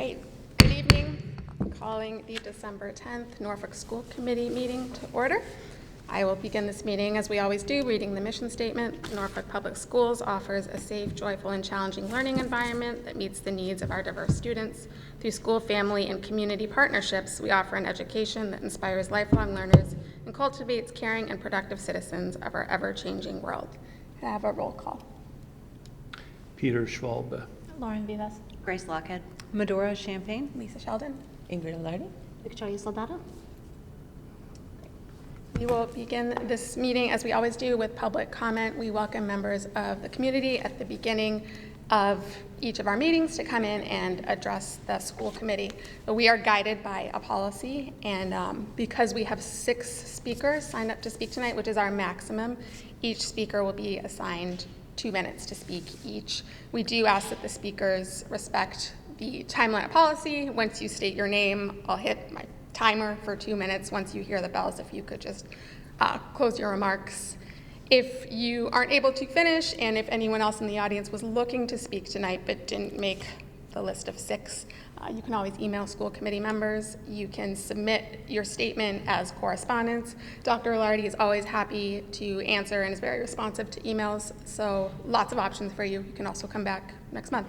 right, good evening. Calling the December 10th Norfolk School Committee meeting to order. I will begin this meeting, as we always do, reading the mission statement. Norfolk Public Schools offers a safe, joyful, and challenging learning environment that meets the needs of our diverse students. Through school, family, and community partnerships, we offer an education that inspires lifelong learners and cultivates caring and productive citizens of our ever-changing world. Can I have a roll call? Peter Schwalbe. Lauren Vivas. Grace Lockhead. Medora Champagne. Lisa Sheldon. Ingrid Alardi. Victoria Soldado. We will begin this meeting, as we always do, with public comment. We welcome members of the community at the beginning of each of our meetings to come in and address the school committee. But we are guided by a policy, and because we have 6 speakers signed up to speak tonight, which is our maximum, each speaker will be assigned 2 minutes to speak each. We do ask that the speakers respect the time limit policy. Once you state your name, I'll hit my timer for 2 minutes. Once you hear the bells, if you could just close your remarks. If you aren't able to finish, and if anyone else in the audience was looking to speak tonight but didn't make the list of 6, you can always email school committee members. You can submit your statement as correspondence. Dr. Alardi is always happy to answer and is very responsive to emails, so lots of options for you. You can also come back next month.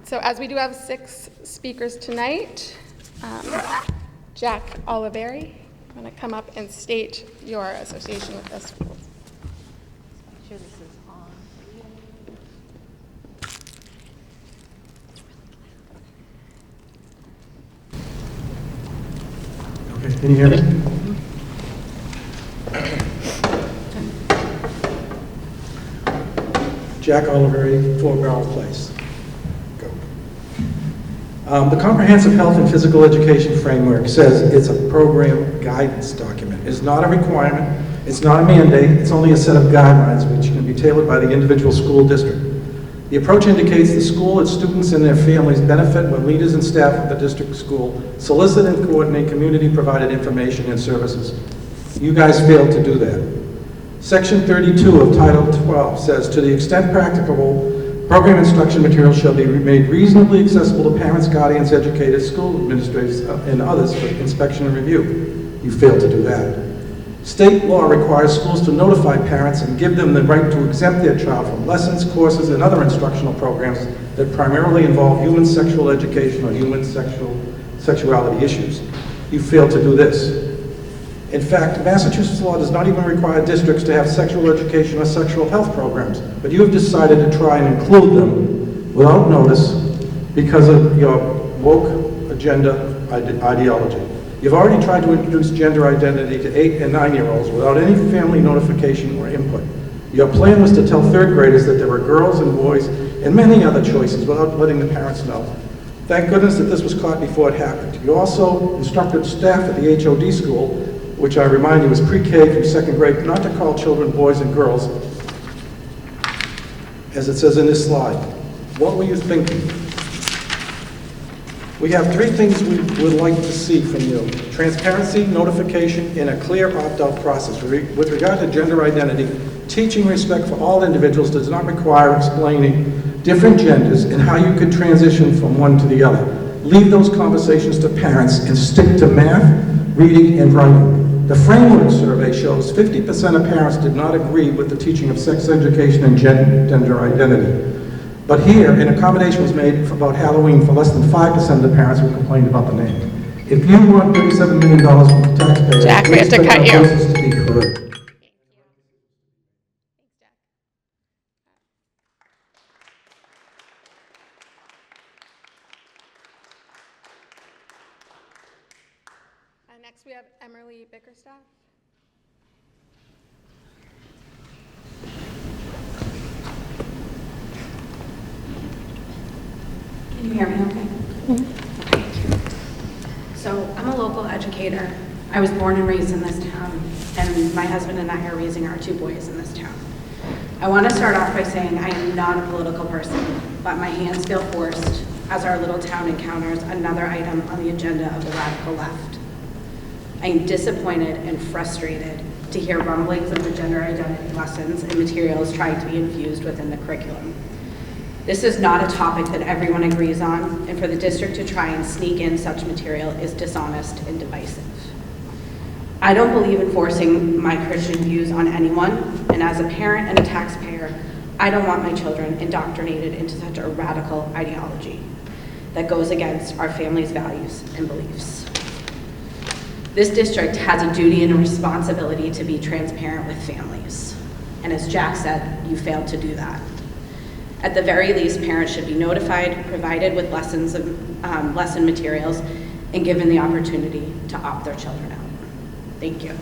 So as we do have 6 speakers tonight, Jack Oliveri, I'm going to come up and state your association with the schools. Make sure this is on. Okay, can you hear me? Jack Oliveri, 4 Barrel Place. Go. The Comprehensive Health and Physical Education Framework says it's a program guidance document. It's not a requirement, it's not a mandate, it's only a set of guidelines which can be tailored by the individual school district. The approach indicates the school, its students, and their families benefit when leaders and staff of the district school solicit and coordinate community-provided information and services. You guys failed to do that. Section 32 of Title 12 says, to the extent practicable, program instruction materials shall be made reasonably accessible to parents, guardians, educators, school administrators, and others for inspection and review. You failed to do that. State law requires schools to notify parents and give them the right to exempt their child from lessons, courses, and other instructional programs that primarily involve human sexual education or human sexuality issues. You failed to do this. In fact, Massachusetts law does not even require districts to have sexual education or sexual health programs, but you have decided to try and include them without notice because of your woke agenda ideology. You've already tried to introduce gender identity to 8 and 9-year-olds without any family notification or input. Your plan was to tell 3rd graders that there were girls and boys and many other choices without letting the parents know. Thank goodness that this was caught before it happened. You also instructed staff at the HOD school, which I remind you is pre-K through 2nd grade, not to call children boys and girls, as it says in this slide. What were you thinking? We have 3 things we would like to see from you: transparency, notification, and a clear opt-out process. With regard to gender identity, teaching respect for all individuals does not require explaining different genders and how you could transition from one to the other. Leave those conversations to parents and stick to math, reading, and writing. The framework survey shows 50% of parents did not agree with the teaching of sex education and gender identity. But here, an accommodation was made about Halloween for less than 5% of the parents who complained about the name. If you want $37 million from the taxpayers, Jack, we have to cut you. To be heard. Next, we have Emily Bickerstaff. Can you hear me okay? Mm-hmm. Okay. So I'm a local educator. I was born and raised in this town, and my husband and I are raising our 2 boys in this town. I want to start off by saying I am not a political person, but my hands feel forced as our little town encounters another item on the agenda of the radical left. I am disappointed and frustrated to hear rumblings of the gender identity lessons and materials trying to be infused within the curriculum. This is not a topic that everyone agrees on, and for the district to try and sneak in such material is dishonest and divisive. I don't believe in forcing my Christian views on anyone, and as a parent and a taxpayer, I don't want my children indoctrinated into such a radical ideology that goes against our family's values and beliefs. This district has a duty and a responsibility to be transparent with families, and as Jack said, you failed to do that. At the very least, parents should be notified, provided with lesson materials, and given the opportunity to opt their children out. Thank you.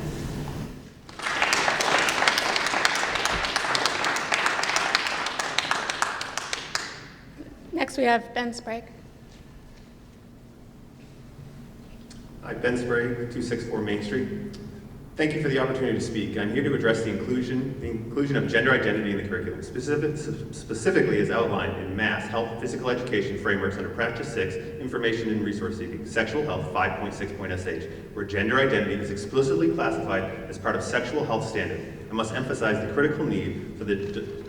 Next, we have Ben Sprague. Hi, Ben Sprague, 264 Main Street. Thank you for the opportunity to speak. I'm here to address the inclusion of gender identity in the curriculum, specifically as outlined in Mass Health Physical Education frameworks under Practice 6, Information and Resource Seeking, Sexual Health 5.6.sh, where gender identity is explicitly classified as part of sexual health standard. I must emphasize the critical need for the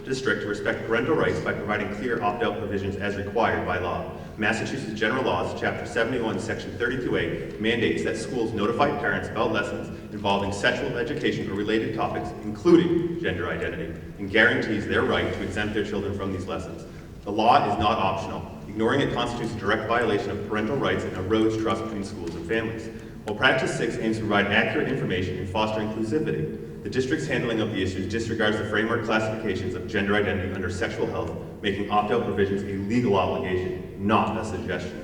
district to respect parental rights by providing clear opt-out provisions as required by law. Massachusetts General Laws, Chapter 71, Section 32A, mandates that schools notify parents about lessons involving sexual education or related topics, including gender identity, and guarantees their right to exempt their children from these lessons. The law is not optional. Ignoring it constitutes a direct violation of parental rights and erodes trust between schools and families. While Practice 6 aims to provide accurate information and foster inclusivity, the district's handling of the issues disregards the framework classifications of gender identity under sexual health, making opt-out provisions a legal obligation, not a suggestion.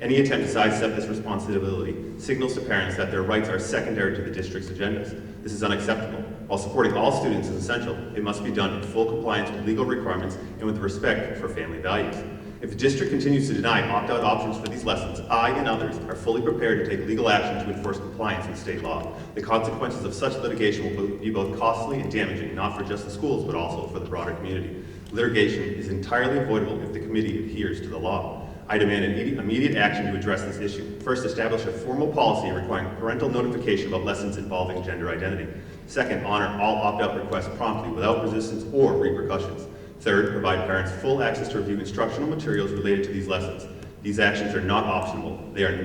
Any attempt to sidestep this responsibility signals to parents that their rights are secondary to the district's agendas. This is unacceptable. While supporting all students is essential, it must be done in full compliance with legal requirements and with respect for family values. If the district continues to deny opt-out options for these lessons, I and others are fully prepared to take legal action to enforce compliance with state law. The consequences of such litigation will be both costly and damaging, not for just the schools, but also for the broader community. Litigation is entirely avoidable if the committee adheres to the law. I demand immediate action to address this issue. First, establish a formal policy requiring parental notification about lessons involving gender identity. Second, honor all opt-out requests promptly without resistance or repercussions. Third, provide parents full access to review instructional materials related to these lessons. These actions are not optional, they are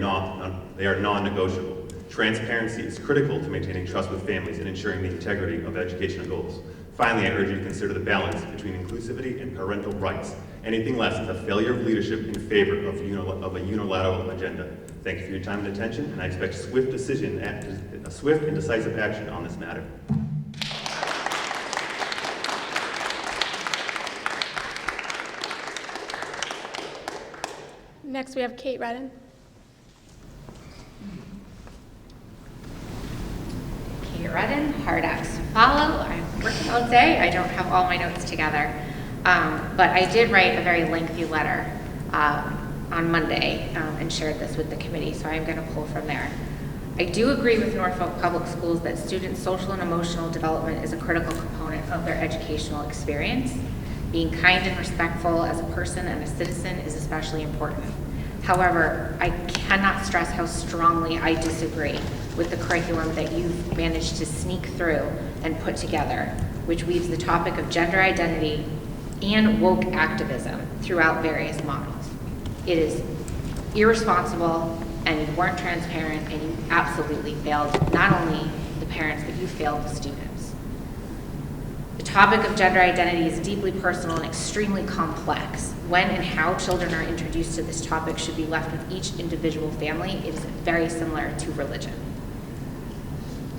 non-negotiable. Transparency is critical to maintaining trust with families and ensuring the integrity of educational goals. Finally, I urge you to consider the balance between inclusivity and parental rights. Anything less is a failure of leadership in favor of a unilateral agenda. Thank you for your time and attention, and I expect swift and decisive action on this matter. Next, we have Kate Redden. Kate Redden, hard acts to follow. I'm working all day. I don't have all my notes together. But I did write a very lengthy letter on Monday and shared this with the committee, so I'm going to pull from there. I do agree with Norfolk Public Schools that students' social and emotional development is a critical component of their educational experience. Being kind and respectful as a person and a citizen is especially important. However, I cannot stress how strongly I disagree with the curriculum that you've managed to sneak through and put together, which weaves the topic of gender identity and woke activism throughout various models. It is irresponsible, and you weren't transparent, and you absolutely failed not only the parents, but you failed the students. The topic of gender identity is deeply personal and extremely complex. When and how children are introduced to this topic should be left with each individual family. It is very similar to religion.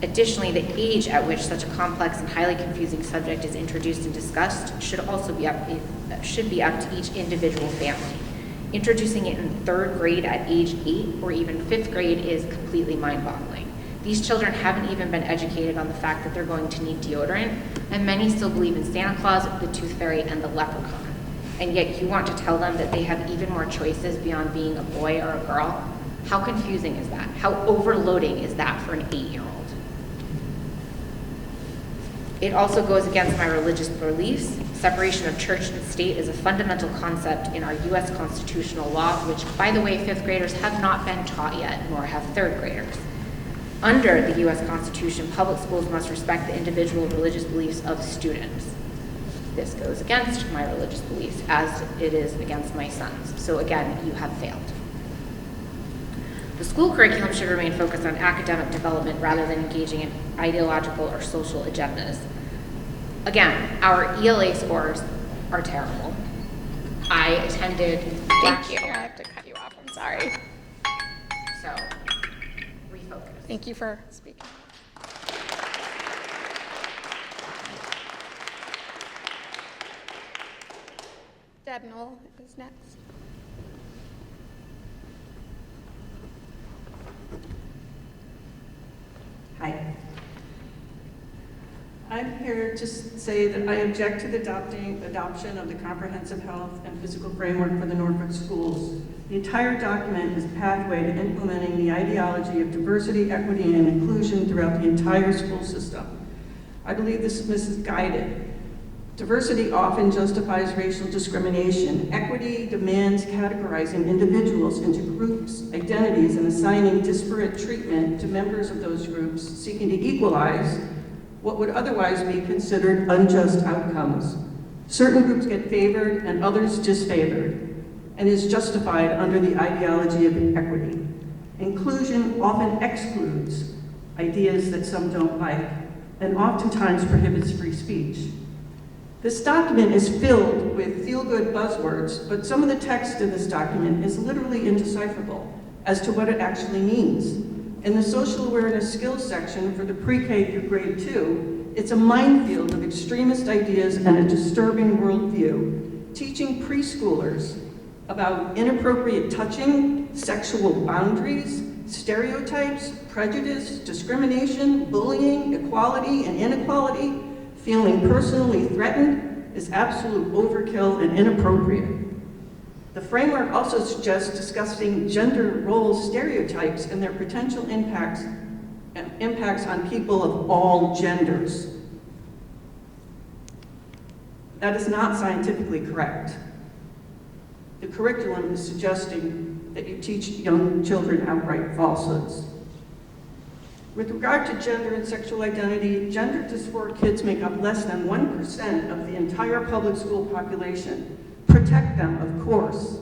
Additionally, the age at which such a complex and highly confusing subject is introduced and discussed should also be up to each individual family. Introducing it in 3rd grade at age 8 or even 5th grade is completely mind-boggling. These children haven't even been educated on the fact that they're going to need deodorant, and many still believe in Santa Claus, the Tooth Fairy, and the Leprechaun. And yet you want to tell them that they have even more choices beyond being a boy or a girl? How confusing is that? How overloading is that for an 8-year-old? It also goes against my religious beliefs. Separation of church and state is a fundamental concept in our U.S. constitutional law, which, by the way, 5th graders have not been taught yet, nor have 3rd graders. Under the U.S. Constitution, public schools must respect the individual religious beliefs of students. This goes against my religious beliefs as it is against my son's. So again, you have failed. The school curriculum should remain focused on academic development rather than engaging in ideological or social agendas. Again, our ELA scores are terrible. I attended Thank you. I have to cut you off. I'm sorry. So, refocus. Thank you for speaking. Deb Knoll is next. Hi. I'm here to say that I object to the adoption of the comprehensive health and physical framework for the Norfolk schools. The entire document is a pathway to implementing the ideology of diversity, equity, and inclusion throughout the entire school system. I believe this is misguided. Diversity often justifies racial discrimination. Equity demands categorizing individuals into groups, identities, and assigning disparate treatment to members of those groups, seeking to equalize what would otherwise be considered unjust outcomes. Certain groups get favored and others disfavored, and is justified under the ideology of equity. Inclusion often excludes ideas that some don't like, and oftentimes prohibits free speech. This document is filled with feel-good buzzwords, but some of the text in this document is literally indecipherable as to what it actually means. In the social awareness skills section for the pre-K through grade 2, it's a minefield of extremist ideas and a disturbing worldview, teaching preschoolers about inappropriate touching, sexual boundaries, stereotypes, prejudice, discrimination, bullying, equality, and inequality. Feeling personally threatened is absolute overkill and inappropriate. The framework also suggests discussing gender role stereotypes and their potential impacts on people of all genders. That is not scientifically correct. The curriculum is suggesting that you teach young children outright falsehoods. With regard to gender and sexual identity, gender dysphoric kids make up less than 1% of the entire public school population. Protect them, of course.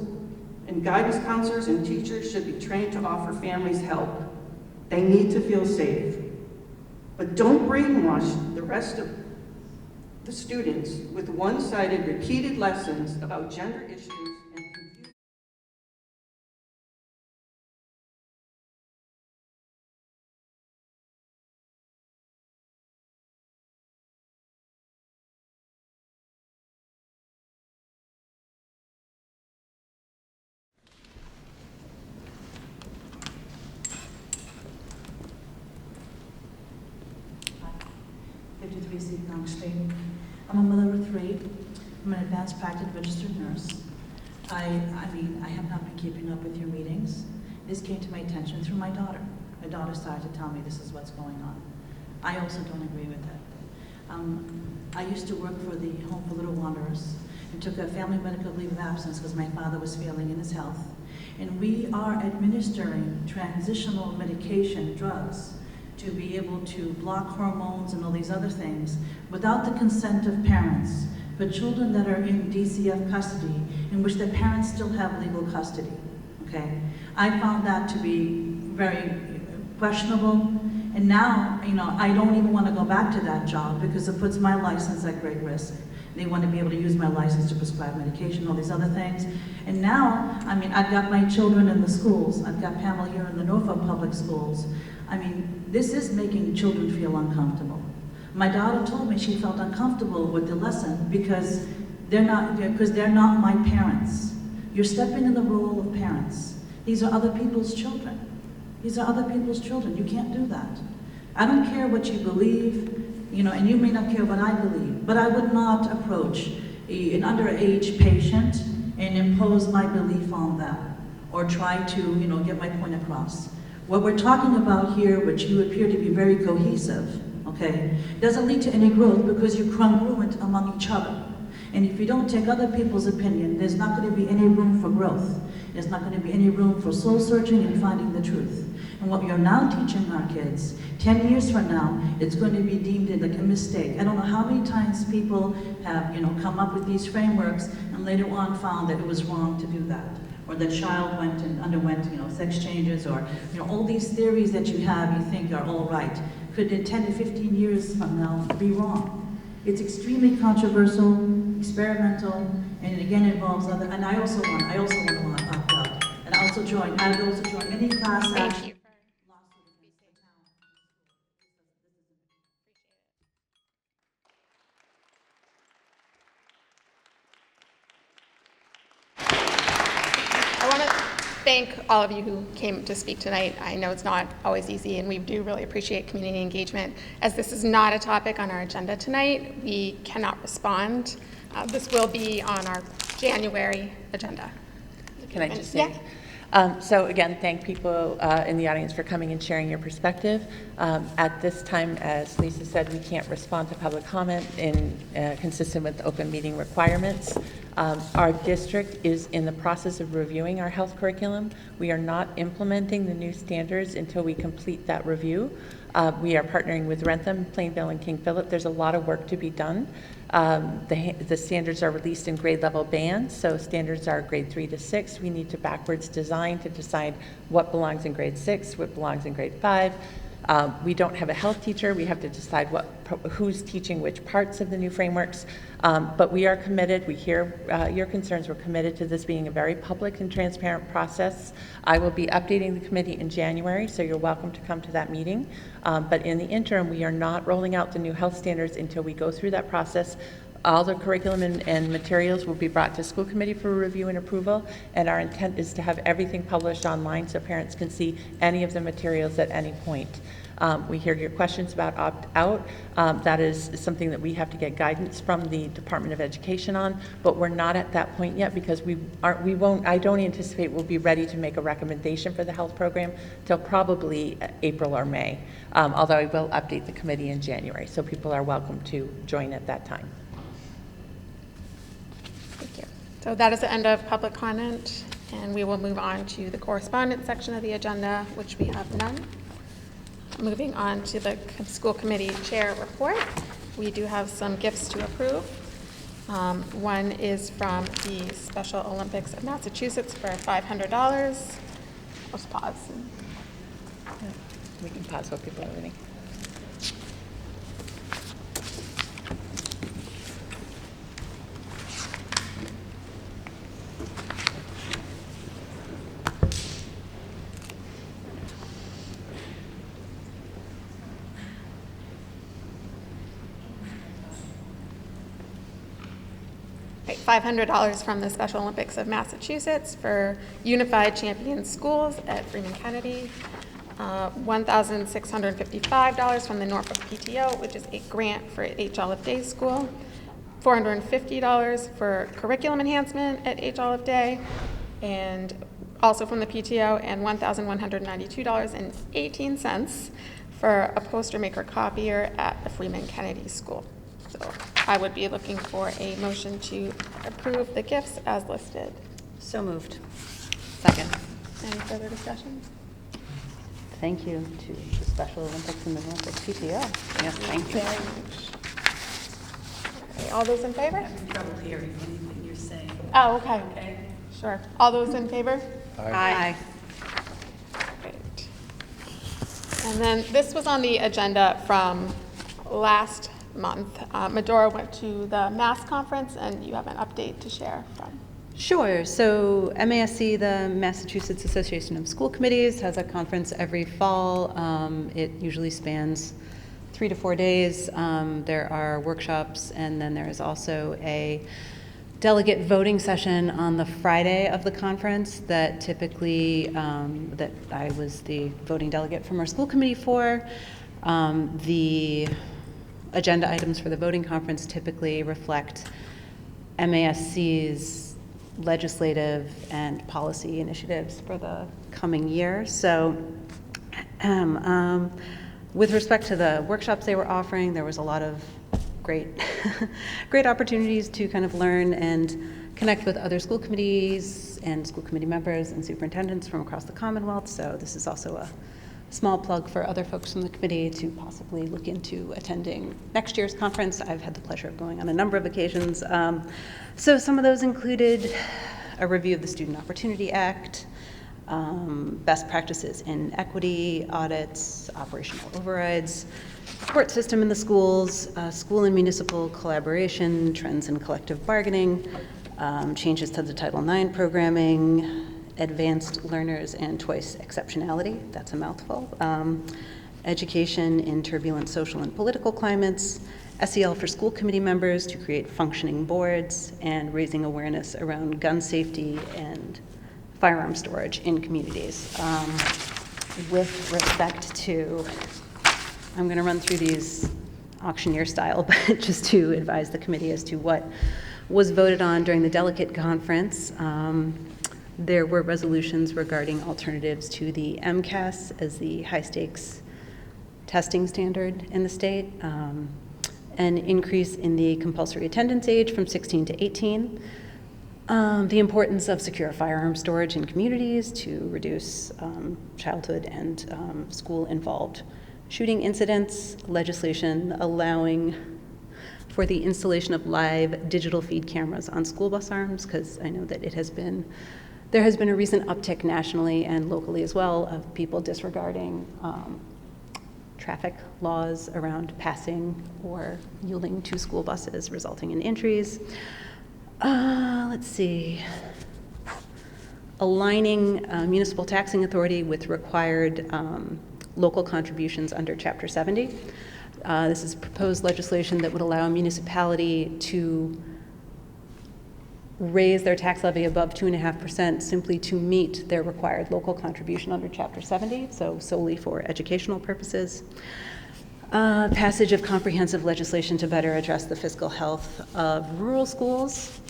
And guidance counselors and teachers should be trained to offer families help. They need to feel safe. But don't brainwash the rest of the students with one-sided repeated lessons about gender issues and confusion. I'm a mother of 3. I'm an advanced practice registered nurse. I have not been keeping up with your meetings. This came to my attention through my daughter. My daughter started to tell me this is what's going on. I also don't agree with it. I used to work for the Home for Little Wanderers and took a family medical leave of absence because my father was failing in his health. And we are administering transitional medication, drugs, to be able to block hormones and all these other things without the consent of parents for children that are in DCF custody in which their parents still have legal custody, okay? I found that to be very questionable, and now, I don't even want to go back to that job because it puts my license at great risk. They want to be able to use my license to prescribe medication, all these other things. And now, I've got my children in the schools. I've got Pamela here in the Norfolk public schools. This is making children feel uncomfortable. My daughter told me she felt uncomfortable with the lesson because they're not my parents. You're stepping in the role of parents. These are other people's children. These are other people's children. You can't do that. I don't care what you believe, and you may not care what I believe, but I would not approach an underage patient and impose my belief on them or try to, get my point across. What we're talking about here, which you appear to be very cohesive, okay, doesn't lead to any growth because you're congruent among each other. And if you don't take other people's opinion, there's not going to be any room for growth. There's not going to be any room for soul searching and finding the truth. And what you're now teaching our kids, 10 years from now, it's going to be deemed like a mistake. I don't know how many times people have, come up with these frameworks and later on found that it was wrong to do that. Or the child went and underwent, sex changes, or, all these theories that you have, you think are all right, could in 10 to 15 years from now be wrong. It's extremely controversial, experimental, and it again involves other, and I also want to opt out. And I would also join any class Thank action. you. I want to thank all of you who came to speak tonight. I know it's not always easy, and we do really appreciate community engagement. As this is not a topic on our agenda tonight, we cannot respond. This will be on our January agenda. Can I just Yeah. say? So again, thank people in the audience for coming and sharing your perspective. At this time, as Lisa said, we can't respond to public comment consistent with open meeting requirements. Our district is in the process of reviewing our health curriculum. We are not implementing the new standards until we complete that review. We are partnering with Rentham, Plainville, and King Philip. There's a lot of work to be done. The standards are released in grade level bands, so standards are grade 3 to 6. We need to backwards design to decide what belongs in grade 6, what belongs in grade 5. We don't have a health teacher. We have to decide who's teaching which parts of the new frameworks. But we are committed. We hear your concerns. We're committed to this being a very public and transparent process. I will be updating the committee in January, so you're welcome to come to that meeting. But in the interim, we are not rolling out the new health standards until we go through that process. All the curriculum and materials will be brought to school committee for review and approval, and our intent is to have everything published online so parents can see any of the materials at any point. We hear your questions about opt-out. That is something that we have to get guidance from the Department of Education on, but we're not at that point yet because I don't anticipate we'll be ready to make a recommendation for the health program till probably April or May, although I will update the committee in January, so people are welcome to join at that time. Thank you. So that is the end of public comment, and we will move on to the correspondence section of the agenda, which we have none. Moving on to the school committee chair report, we do have some gifts to approve. One is from the Special Olympics of Massachusetts for $500. I'll just pause. We can pause while people are reading. $500 from the Special Olympics of Massachusetts for Unified Champion Schools at Freeman Kennedy. $1,655 from the Norfolk PTO, which is a grant for H. Olive Day School. $450 for curriculum enhancement at H. Olive Day, and also from the PTO, and $1,192.18 for a poster maker copier at the Freeman Kennedy School. So I would be looking for a motion to approve the gifts as listed. So moved. Second. Any further discussion? Thank you to the Special Olympics and the Norfolk PTO. Yes, thank you. Very much. Okay, all those in favor? I'm in trouble hearing anything you're saying. Oh, okay. Sure. All those in favor? Aye. Great. And then this was on the agenda from last month. Medora went to the MASS conference, and you have an update to share from. Sure. So MASC, the Massachusetts Association of School Committees, has a conference every fall. It usually spans 3 to 4 days. There are workshops, and then there is also a delegate voting session on the Friday of the conference that typically, that I was the voting delegate from our school committee for. The agenda items for the voting conference typically reflect MASC's legislative and policy initiatives for the coming year. So with respect to the workshops they were offering, there was a lot of great great opportunities to kind of learn and connect with other school committees and school committee members and superintendents from across the Commonwealth. So this is also small plug for other folks from the committee to possibly look into attending next year's conference. I've had the pleasure of going on a number of occasions. So some of those included a review of the Student Opportunity Act, best practices in equity, audits, operational overrides, support system in the schools, school and municipal collaboration, trends in collective bargaining, changes to the Title IX programming, advanced learners and twice exceptionality, that's a mouthful, education in turbulent social and political climates, SEL for school committee members to create functioning boards, and raising awareness around gun safety and firearm storage in communities. With respect to, I'm going to run through these auctioneer style, but just to advise the committee as to what was voted on during the delegate conference. There were resolutions regarding alternatives to the MCAS as the high-stakes testing standard in the state, an increase in the compulsory attendance age from 16 to 18, the importance of secure firearm storage in communities to reduce childhood and school-involved shooting incidents, legislation allowing for the installation of live digital feed cameras on school bus arms, because I know that there has been a recent uptick nationally and locally as well of people disregarding traffic laws around passing or yielding to school buses, resulting in injuries. Let's see. Aligning municipal taxing authority with required local contributions under Chapter 70. This is proposed legislation that would allow a municipality to raise their tax levy above 2.5% simply to meet their required local contribution under Chapter 70, so solely for educational purposes. Passage of comprehensive legislation to better address the fiscal health of rural schools.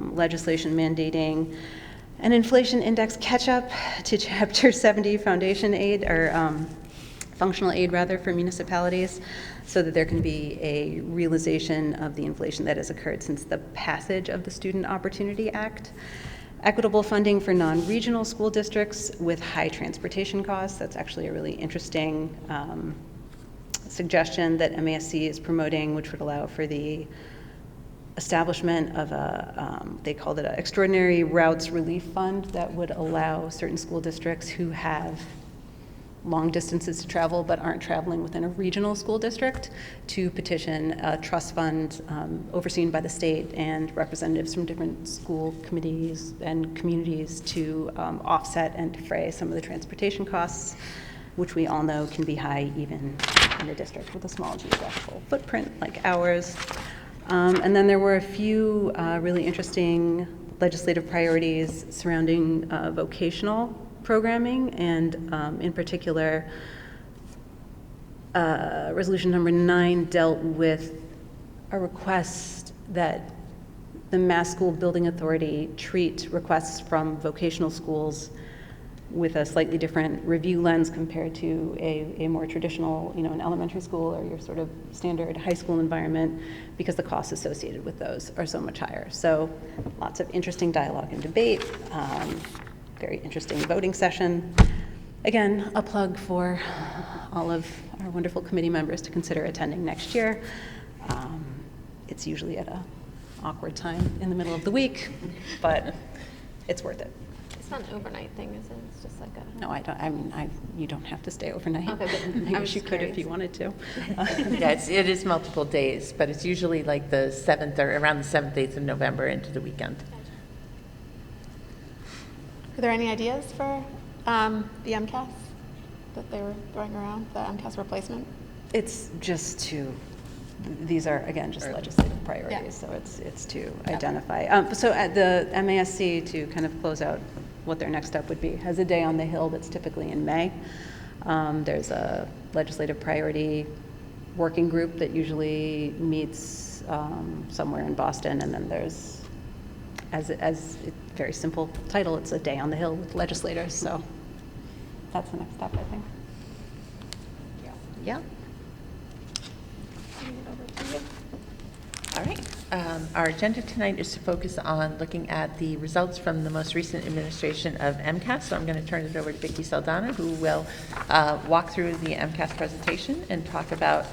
Legislation mandating an inflation index catch-up to Chapter 70 foundation aid, or functional aid rather, for municipalities, so that there can be a realization of the inflation that has occurred since the passage of the Student Opportunity Act. Equitable funding for non-regional school districts with high transportation costs. That's actually a really interesting suggestion that MASC is promoting, which would allow for the establishment of a, they called it an extraordinary routes relief fund that would allow certain school districts who have long distances to travel but aren't traveling within a regional school district to petition a trust fund overseen by the state and representatives from different school committees and communities to offset and defray some of the transportation costs, which we all know can be high even in a district with a small geographical footprint like ours. And then there were a few really interesting legislative priorities surrounding vocational programming, and in particular, resolution number 9 dealt with a request that the Mass School Building Authority treat requests from vocational schools with a slightly different review lens compared to a more traditional, an elementary school or your sort of standard high school environment, because the costs associated with those are so much higher. So lots of interesting dialogue and debate. Very interesting voting session. Again, a plug for all of our wonderful committee members to consider attending next year. It's usually at an awkward time in the middle of the week, but it's worth it. It's not an overnight thing, is it? It's just like a... No, I don't. I mean, you don't have to stay overnight. Okay, but I I wish was you could curious. if you wanted to. Yeah, it is multiple days, but it's usually like the 7th or around the 7th, 8th of November into the weekend. Are there any ideas for the MCAS that they were throwing around, the MCAS replacement? It's just to, these are, again, just legislative priorities, Yeah. so it's to identify. So at the MASC, to kind of close out what their next step would be, has a day on the Hill that's typically in May. There's a legislative priority working group that usually meets somewhere in Boston, and then there's, as a very simple title, it's a day on the Hill with legislators, so that's the next step, I think. Yeah. All right. Our agenda tonight is to focus on looking at the results from the most recent administration of MCAS. So I'm going to turn it over to Vicki Saldana, who will walk through the MCAS presentation and talk about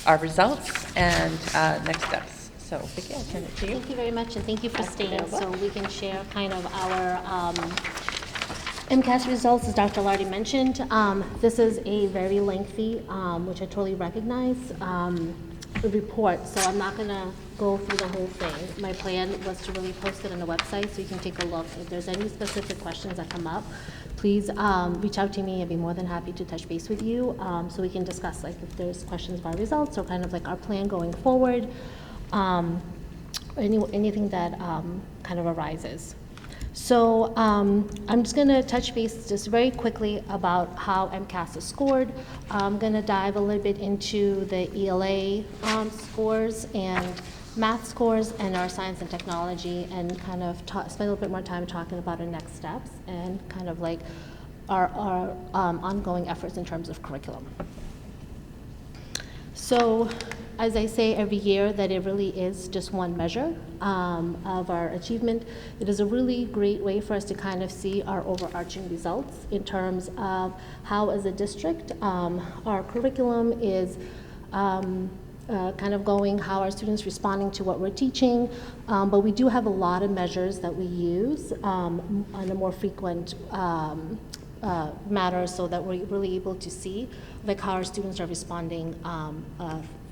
our results and next steps. So Vicki, I'll turn it to you. Thank you very much, and thank you for staying so we can share kind of our MCAS results, as Dr. Lardy mentioned. This is a very lengthy, which I totally recognize, report, so I'm not going to go through the whole thing. My plan was to really post it on the website so you can take a look. If there's any specific questions that come up, please reach out to me. I'd be more than happy to touch base with you so we can discuss like if there's questions about results or kind of like our plan going forward, anything that kind of arises. So I'm just going to touch base just very quickly about how MCAS is scored. I'm going to dive a little bit into the ELA scores and math scores and our science and technology, and kind of spend a little bit more time talking about our next steps and kind of like our ongoing efforts in terms of curriculum. So, as I say every year, that it really is just one measure of our achievement. It is a really great way for us to kind of see our overarching results in terms of how, as a district, our curriculum is kind of going, how our students responding to what we're teaching. But we do have a lot of measures that we use on a more frequent matter, so that we're really able to see like how our students are responding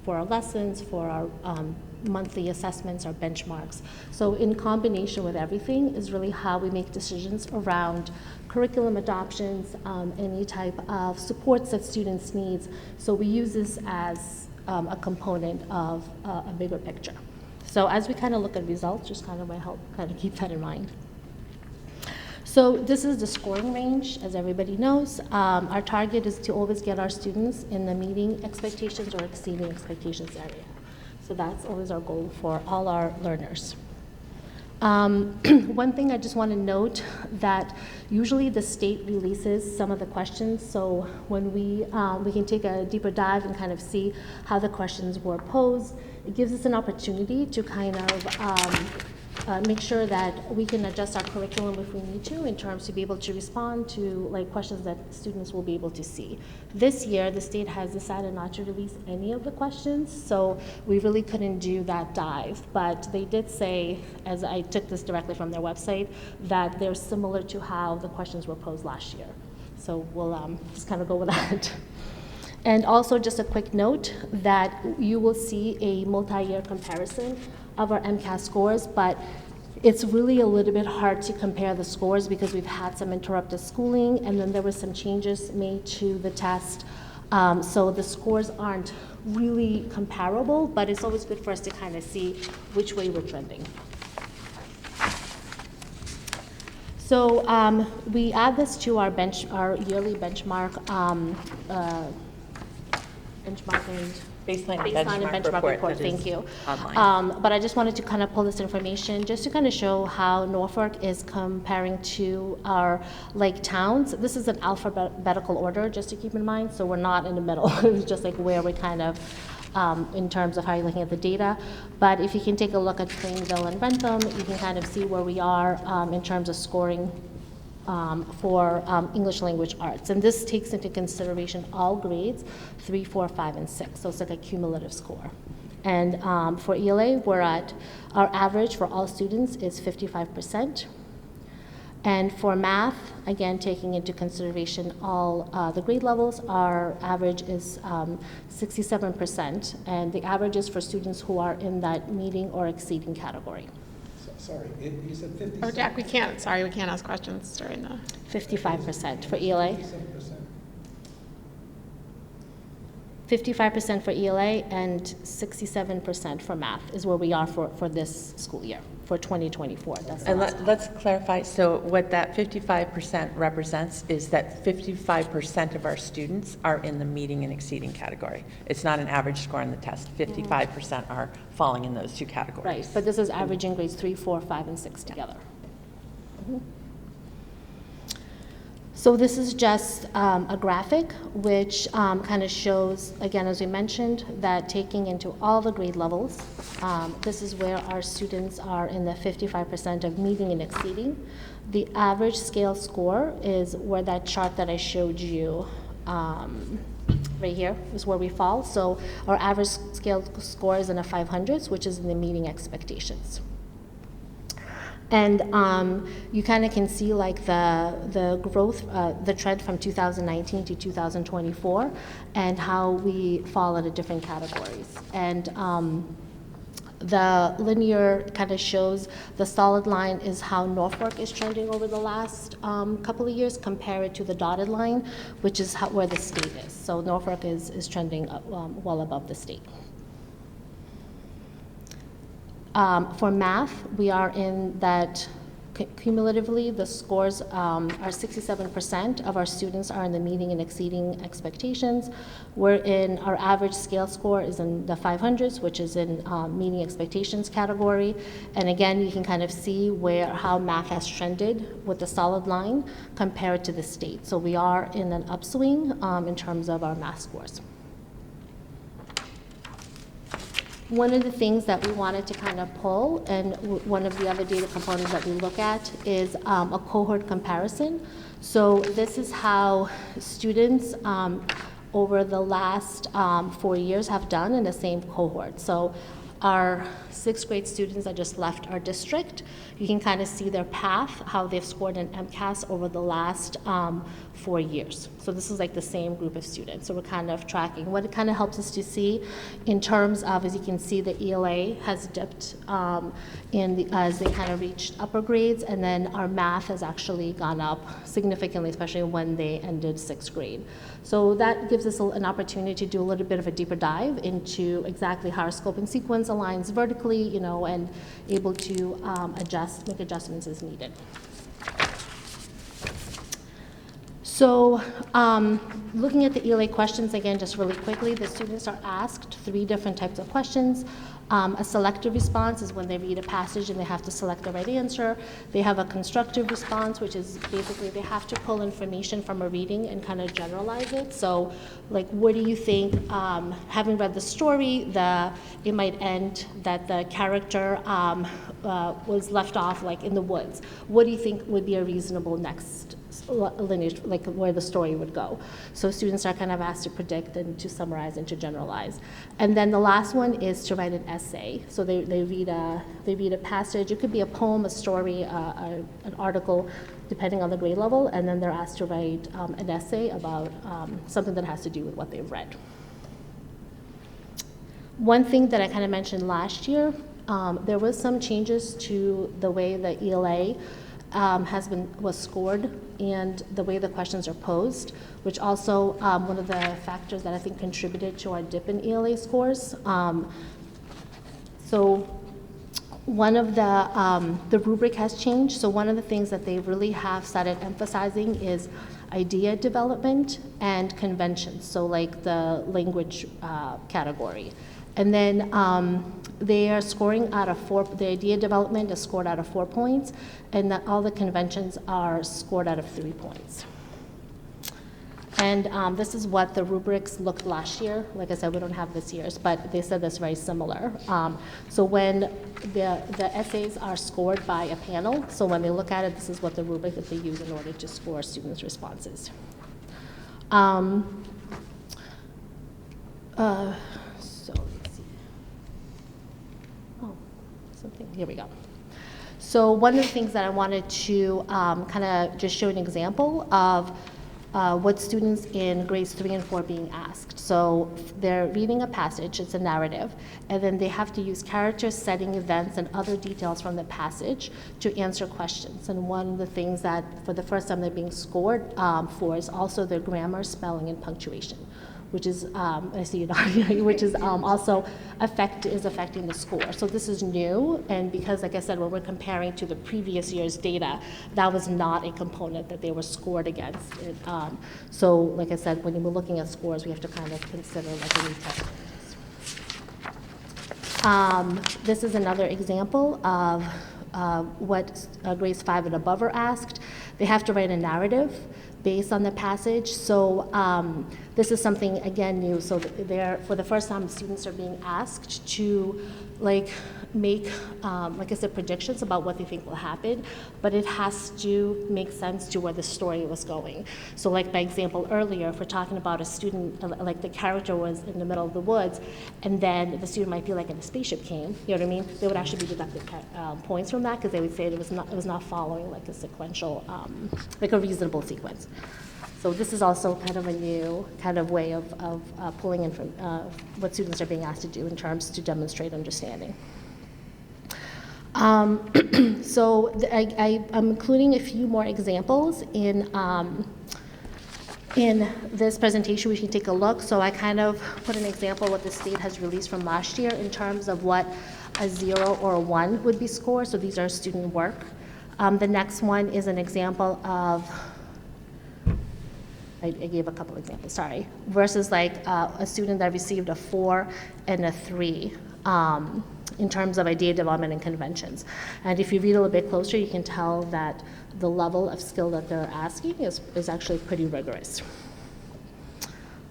for our lessons, for our monthly assessments, our benchmarks. So in combination with everything is really how we make decisions around curriculum adoptions, any type of supports that students need. So we use this as a component of a bigger picture. So as we kind of look at results, just kind of might help kind of keep that in mind. So this is the scoring range, as everybody knows. Our target is to always get our students in the meeting expectations or exceeding expectations area. So that's always our goal for all our learners. One thing I just want to note that usually the state releases some of the questions, so when we can take a deeper dive and kind of see how the questions were posed. It gives us an opportunity to kind of make sure that we can adjust our curriculum if we need to, in terms to be able to respond to like questions that students will be able to see. This year, the state has decided not to release any of the questions, so we really couldn't do that dive. But they did say, as I took this directly from their website, that they're similar to how the questions were posed last year. So we'll just kind of go with that. And also just a quick note that you will see a multi-year comparison of our MCAS scores, but it's really a little bit hard to compare the scores because we've had some interrupted schooling, and then there were some changes made to the test. So the scores aren't really comparable, but it's always good for us to kind of see which way we're trending. So we add this to our yearly benchmark, benchmark and Baseline and benchmark report. Thank you. Online. But I just wanted to kind of pull this information just to kind of show how Norfolk is comparing to our lake towns. This is an alphabetical order, just to keep in mind, so we're not in the middle. It's just like where we kind of, in terms of how you're looking at the data. But if you can take a look at Plainville and Rentham, you can kind of see where we are in terms of scoring for English language arts. And this takes into consideration all grades, 3, 4, 5, and 6. So it's like a cumulative score. And for ELA, we're at, our average for all students is 55%. And for math, again, taking into consideration all the grade levels, our average is 67%. And the average is for students who are in that meeting or exceeding category. Sorry, you said 50. Oh, Jack, we can't ask questions during the. 55% for ELA. 55% for ELA and 67% for math is where we are for this school year, for 2024. That's and let's clarify, so what that 55% represents is that 55% of our students are in the meeting and exceeding category. It's not an average score on the test. 55% are falling in those two categories. Right, but this is averaging grades 3, 4, 5, and 6 together. So this is just a graphic which kind of shows, again, as we mentioned, that taking into all the grade levels, this is where our students are in the 55% of meeting and exceeding. The average scale score is where that chart that I showed you right here is where we fall. So our average scale score is in the 500s, which is in the meeting expectations. And you kind of can see like the growth, the trend from 2019 to 2024, and how we fall into different categories. And the linear kind of shows the solid line is how Norfolk is trending over the last couple of years, compared to the dotted line, which is where the state is. So Norfolk is trending well above the state. For math, we are in that cumulatively, the scores are 67% of our students are in the meeting and exceeding expectations. We're in, our average scale score is in the 500s, which is in meeting expectations category. And again, you can kind of see how math has trended with the solid line compared to the state. So we are in an upswing in terms of our math scores. One of the things that we wanted to kind of pull, and one of the other data components that we look at, is a cohort comparison. So this is how students over the last 4 years have done in the same cohort. So our 6th grade students that just left our district, you can kind of see their path, how they've scored in MCAS over the last 4 years. So this is like the same group of students. So we're kind of tracking. What it kind of helps us to see in terms of, as you can see, the ELA has dipped as they kind of reached upper grades, and then our math has actually gone up significantly, especially when they ended 6th grade. So that gives us an opportunity to do a little bit of a deeper dive into exactly how our scope and sequence aligns vertically, you know, and able to make adjustments as needed. So looking at the ELA questions, again, just really quickly, the students are asked 3 different types of questions. A selective response is when they read a passage and they have to select the right answer. They have a constructive response, which is basically they have to pull information from a reading and kind of generalize it. So like, what do you think, having read the story, it might end that the character was left off like in the woods. What do you think would be a reasonable next lineage, like where the story would go? So students are kind of asked to predict and to summarize and to generalize. And then the last one is to write an essay. So they read a passage. It could be a poem, a story, an article, depending on the grade level, and then they're asked to write an essay about something that has to do with what they've read. One thing that I kind of mentioned last year, there was some changes to the way the ELA was scored and the way the questions are posed, which also one of the factors that I think contributed to our dip in ELA scores. So one of the rubric has changed. So one of the things that they really have started emphasizing is idea development and conventions. So like the language category. And then they are scoring out of 4, the idea development is scored out of 4 points, and all the conventions are scored out of 3 points. And this is what the rubrics looked last year. Like I said, we don't have this year's, but they said that's very similar. So when the essays are scored by a panel, so when they look at it, this is what the rubric that they use in order to score students' responses. Here we go. So one of the things that I wanted to kind of just show an example of what students in grades 3 and 4 are being asked. So they're reading a passage, it's a narrative, and then they have to use characters, setting, events, and other details from the passage to answer questions. And one of the things that for the first time they're being scored for is also their grammar, spelling, and punctuation, which is, I see you nodding, which is also affecting the score. So this is new, and because, like I said, when we're comparing to the previous year's data, that was not a component that they were scored against. So, like I said, when we're looking at scores, we have to kind of consider like any test. This is another example of what grades 5 and above are asked. They have to write a narrative based on the passage. So this is something, again, new. So they're, for the first time, students are being asked to make, like I said, predictions about what they think will happen, but it has to make sense to where the story was going. So like my example earlier, if we're talking about a student, like the character was in the middle of the woods, and then the student might feel like a spaceship came, you know what I mean? They would actually be deducted points from that, because they would say it was not following like a sequential, like a reasonable sequence. So this is also kind of a new kind of way of pulling in from what students are being asked to do in terms to demonstrate understanding. So I'm including a few more examples in this presentation. We can take a look. So I kind of put an example of what the state has released from last year in terms of what a 0 or a 1 would be scored. So these are student work. The next one is an example of, I gave a couple examples, sorry, versus like a student that received a 4 and a 3. In terms of idea development and conventions. And if you read a little bit closer, you can tell that the level of skill that they're asking is actually pretty rigorous.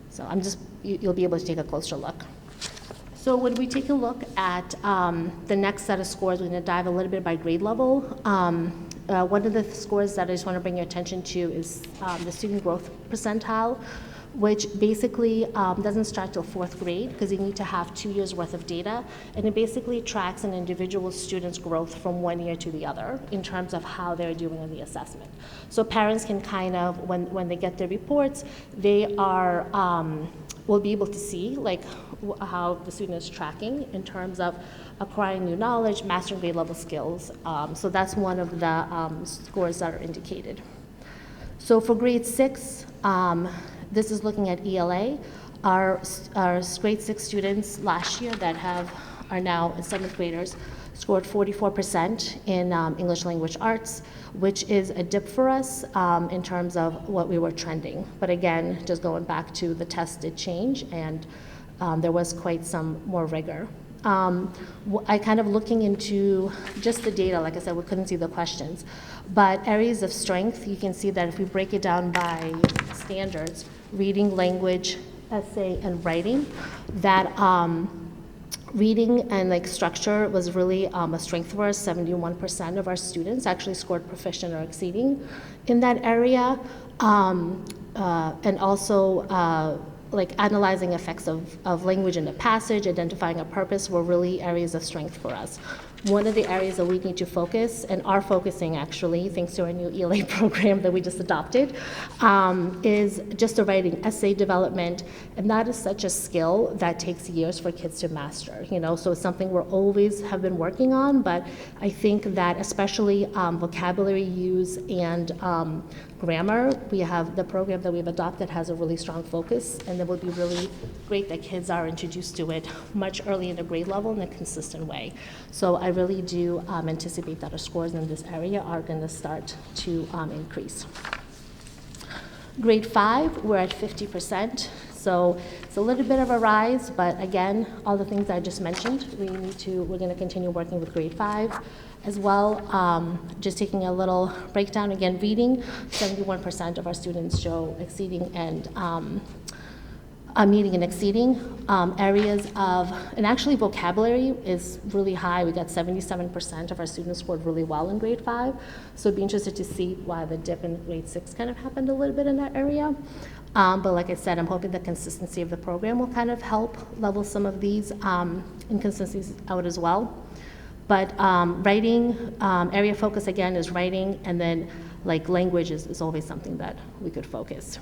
So you'll be able to take a closer look. So when we take a look at the next set of scores, we're going to dive a little bit by grade level. One of the scores that I just want to bring your attention to is the student growth percentile, which basically doesn't start till 4th grade, because you need to have 2 years worth of data, and it basically tracks an individual student's growth from one year to the other in terms of how they're doing in the assessment. So parents can kind of, when they get their reports, they are, will be able to see like how the student is tracking in terms of acquiring new knowledge, mastering grade level skills. So that's one of the scores that are indicated. So for grade 6, this is looking at ELA. Our grade 6 students last year that are now 7th graders scored 44% in English language arts, which is a dip for us in terms of what we were trending. But again, just going back to the test did change, and there was quite some more rigor. I kind of looking into just the data, like I said, we couldn't see the questions, but areas of strength, you can see that if we break it down by standards, reading, language, essay, and writing, that reading and like structure was really a strength for us. 71% of our students actually scored proficient or exceeding in that area, and also like analyzing effects of language in the passage, identifying a purpose were really areas of strength for us. One of the areas that we need to focus, and are focusing actually, thanks to our new ELA program that we just adopted, is just the writing essay development, and that is such a skill that takes years for kids to master, you know, so it's something we're always have been working on, but I think that especially vocabulary use and grammar, we have the program that we've adopted has a really strong focus, and it would be really great that kids are introduced to it much early in the grade level in a consistent way. So I really do anticipate that our scores in this area are going to start to increase. Grade 5, we're at 50%, so it's a little bit of a rise, but again, all the things I just mentioned, we're going to continue working with grade 5 as well. Just taking a little breakdown, again, reading, 71% of our students show exceeding and meeting and exceeding. Areas of, and actually vocabulary is really high. We got 77% of our students scored really well in grade 5. So I'd be interested to see why the dip in grade 6 kind of happened a little bit in that area. But like I said, I'm hoping the consistency of the program will kind of help level some of these inconsistencies out as well. But writing, area focus again is writing, and then like language is always something that we could focus.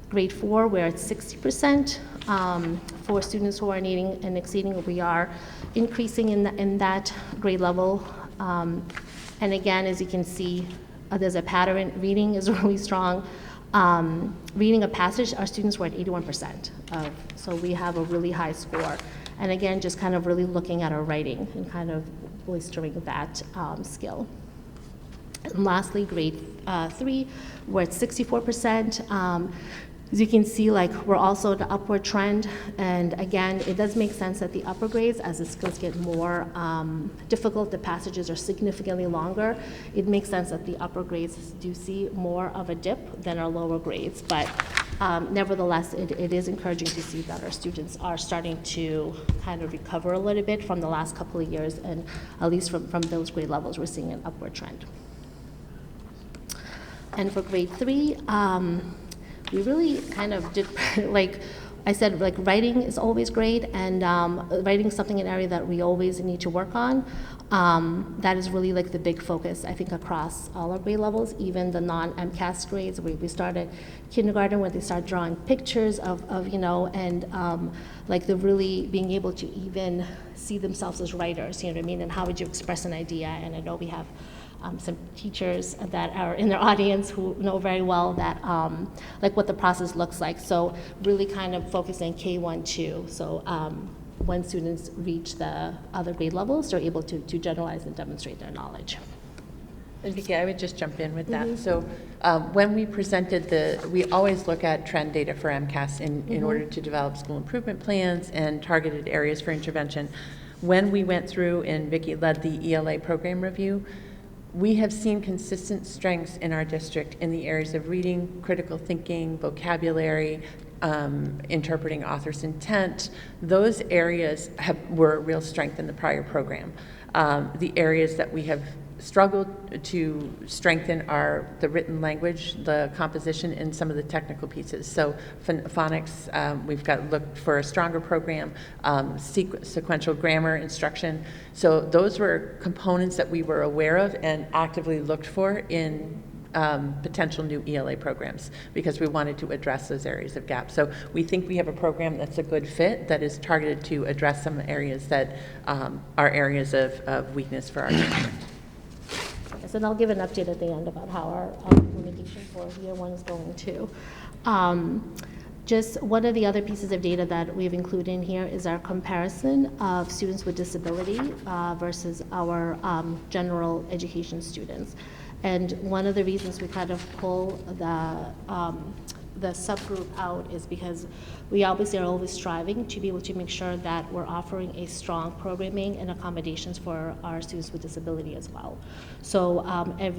Grade 4, we're at 60%. For students who are needing and exceeding, we are increasing in that grade level. And again, as you can see, there's a pattern. Reading is really strong. Reading a passage, our students were at 81%. So we have a really high score. And again, just kind of really looking at our writing and kind of bolstering that skill. And lastly, grade 3, we're at 64%. As you can see, like, we're also the upward trend, and again, it does make sense that the upper grades, as the skills get more difficult, the passages are significantly longer, it makes sense that the upper grades do see more of a dip than our lower grades, but nevertheless, it is encouraging to see that our students are starting to kind of recover a little bit from the last couple of years, and at least from those grade levels, we're seeing an upward trend. And for grade 3, we really kind of did, like I said, like writing is always great, and writing is something, an area that we always need to work on. That is really like the big focus, I think, across all our grade levels, even the non-MCAS grades. We started kindergarten where they start drawing pictures of you know, and like the really being able to even see themselves as writers, you know what I mean, and how would you express an idea. And I know we have some teachers that are in their audience who know very well that like what the process looks like. So really kind of focusing K1, 2. So when students reach the other grade levels, they're able to generalize and demonstrate their knowledge. And Vicki, I would just jump in with that. So when we presented we always look at trend data for MCAS in order to develop school improvement plans and targeted areas for intervention. When we went through and Vicki led the ELA program review, we have seen consistent strengths in our district in the areas of reading, critical thinking, vocabulary, interpreting author's intent. Those areas were a real strength in the prior program. The areas that we have struggled to strengthen are the written language, the composition, and some of the technical pieces. So phonics, we've got looked for a stronger program, sequential grammar instruction. So those were components that we were aware of and actively looked for in potential new ELA programs, because we wanted to address those areas of gap. So we think we have a program that's a good fit, that is targeted to address some areas that are areas of weakness for our district. Yes, and I'll give an update at the end about how our implementation for year 1 is going too. Just one of the other pieces of data that we've included in here is our comparison of students with disability versus our general education students. And one of the reasons we kind of pull the subgroup out is because we obviously are always striving to be able to make sure that we're offering a strong programming and accommodations for our students with disability as well. So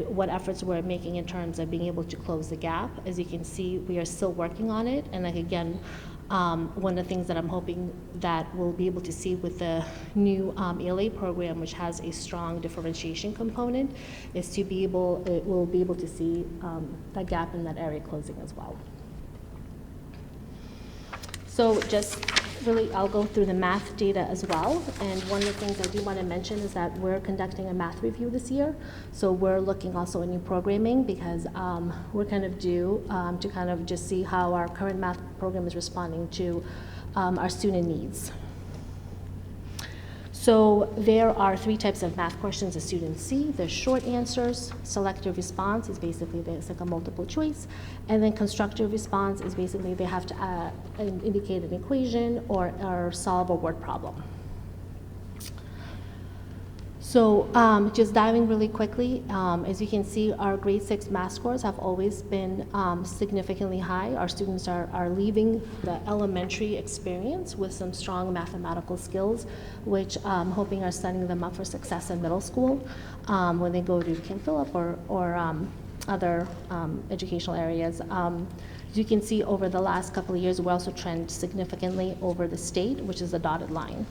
what efforts we're making in terms of being able to close the gap, as you can see, we are still working on it. And like again, one of the things that I'm hoping that we'll be able to see with the new ELA program, which has a strong differentiation component, is to be able, we'll be able to see that gap in that area closing as well. So just really, I'll go through the math data as well. And one of the things I do want to mention is that we're conducting a math review this year. So we're looking also at new programming, because we're kind of due to kind of just see how our current math program is responding to our student needs. So there are 3 types of math questions the students see. There's short answers, selective response is basically it's like a multiple choice, and then constructive response is basically they have to indicate an equation or solve a word problem. So just diving really quickly, as you can see, our grade 6 math scores have always been significantly high. Our students are leaving the elementary experience with some strong mathematical skills, which I'm hoping are setting them up for success in middle school when they go to King Philip or other educational areas. As you can see, over the last couple of years, we also trend significantly over the state, which is the dotted line.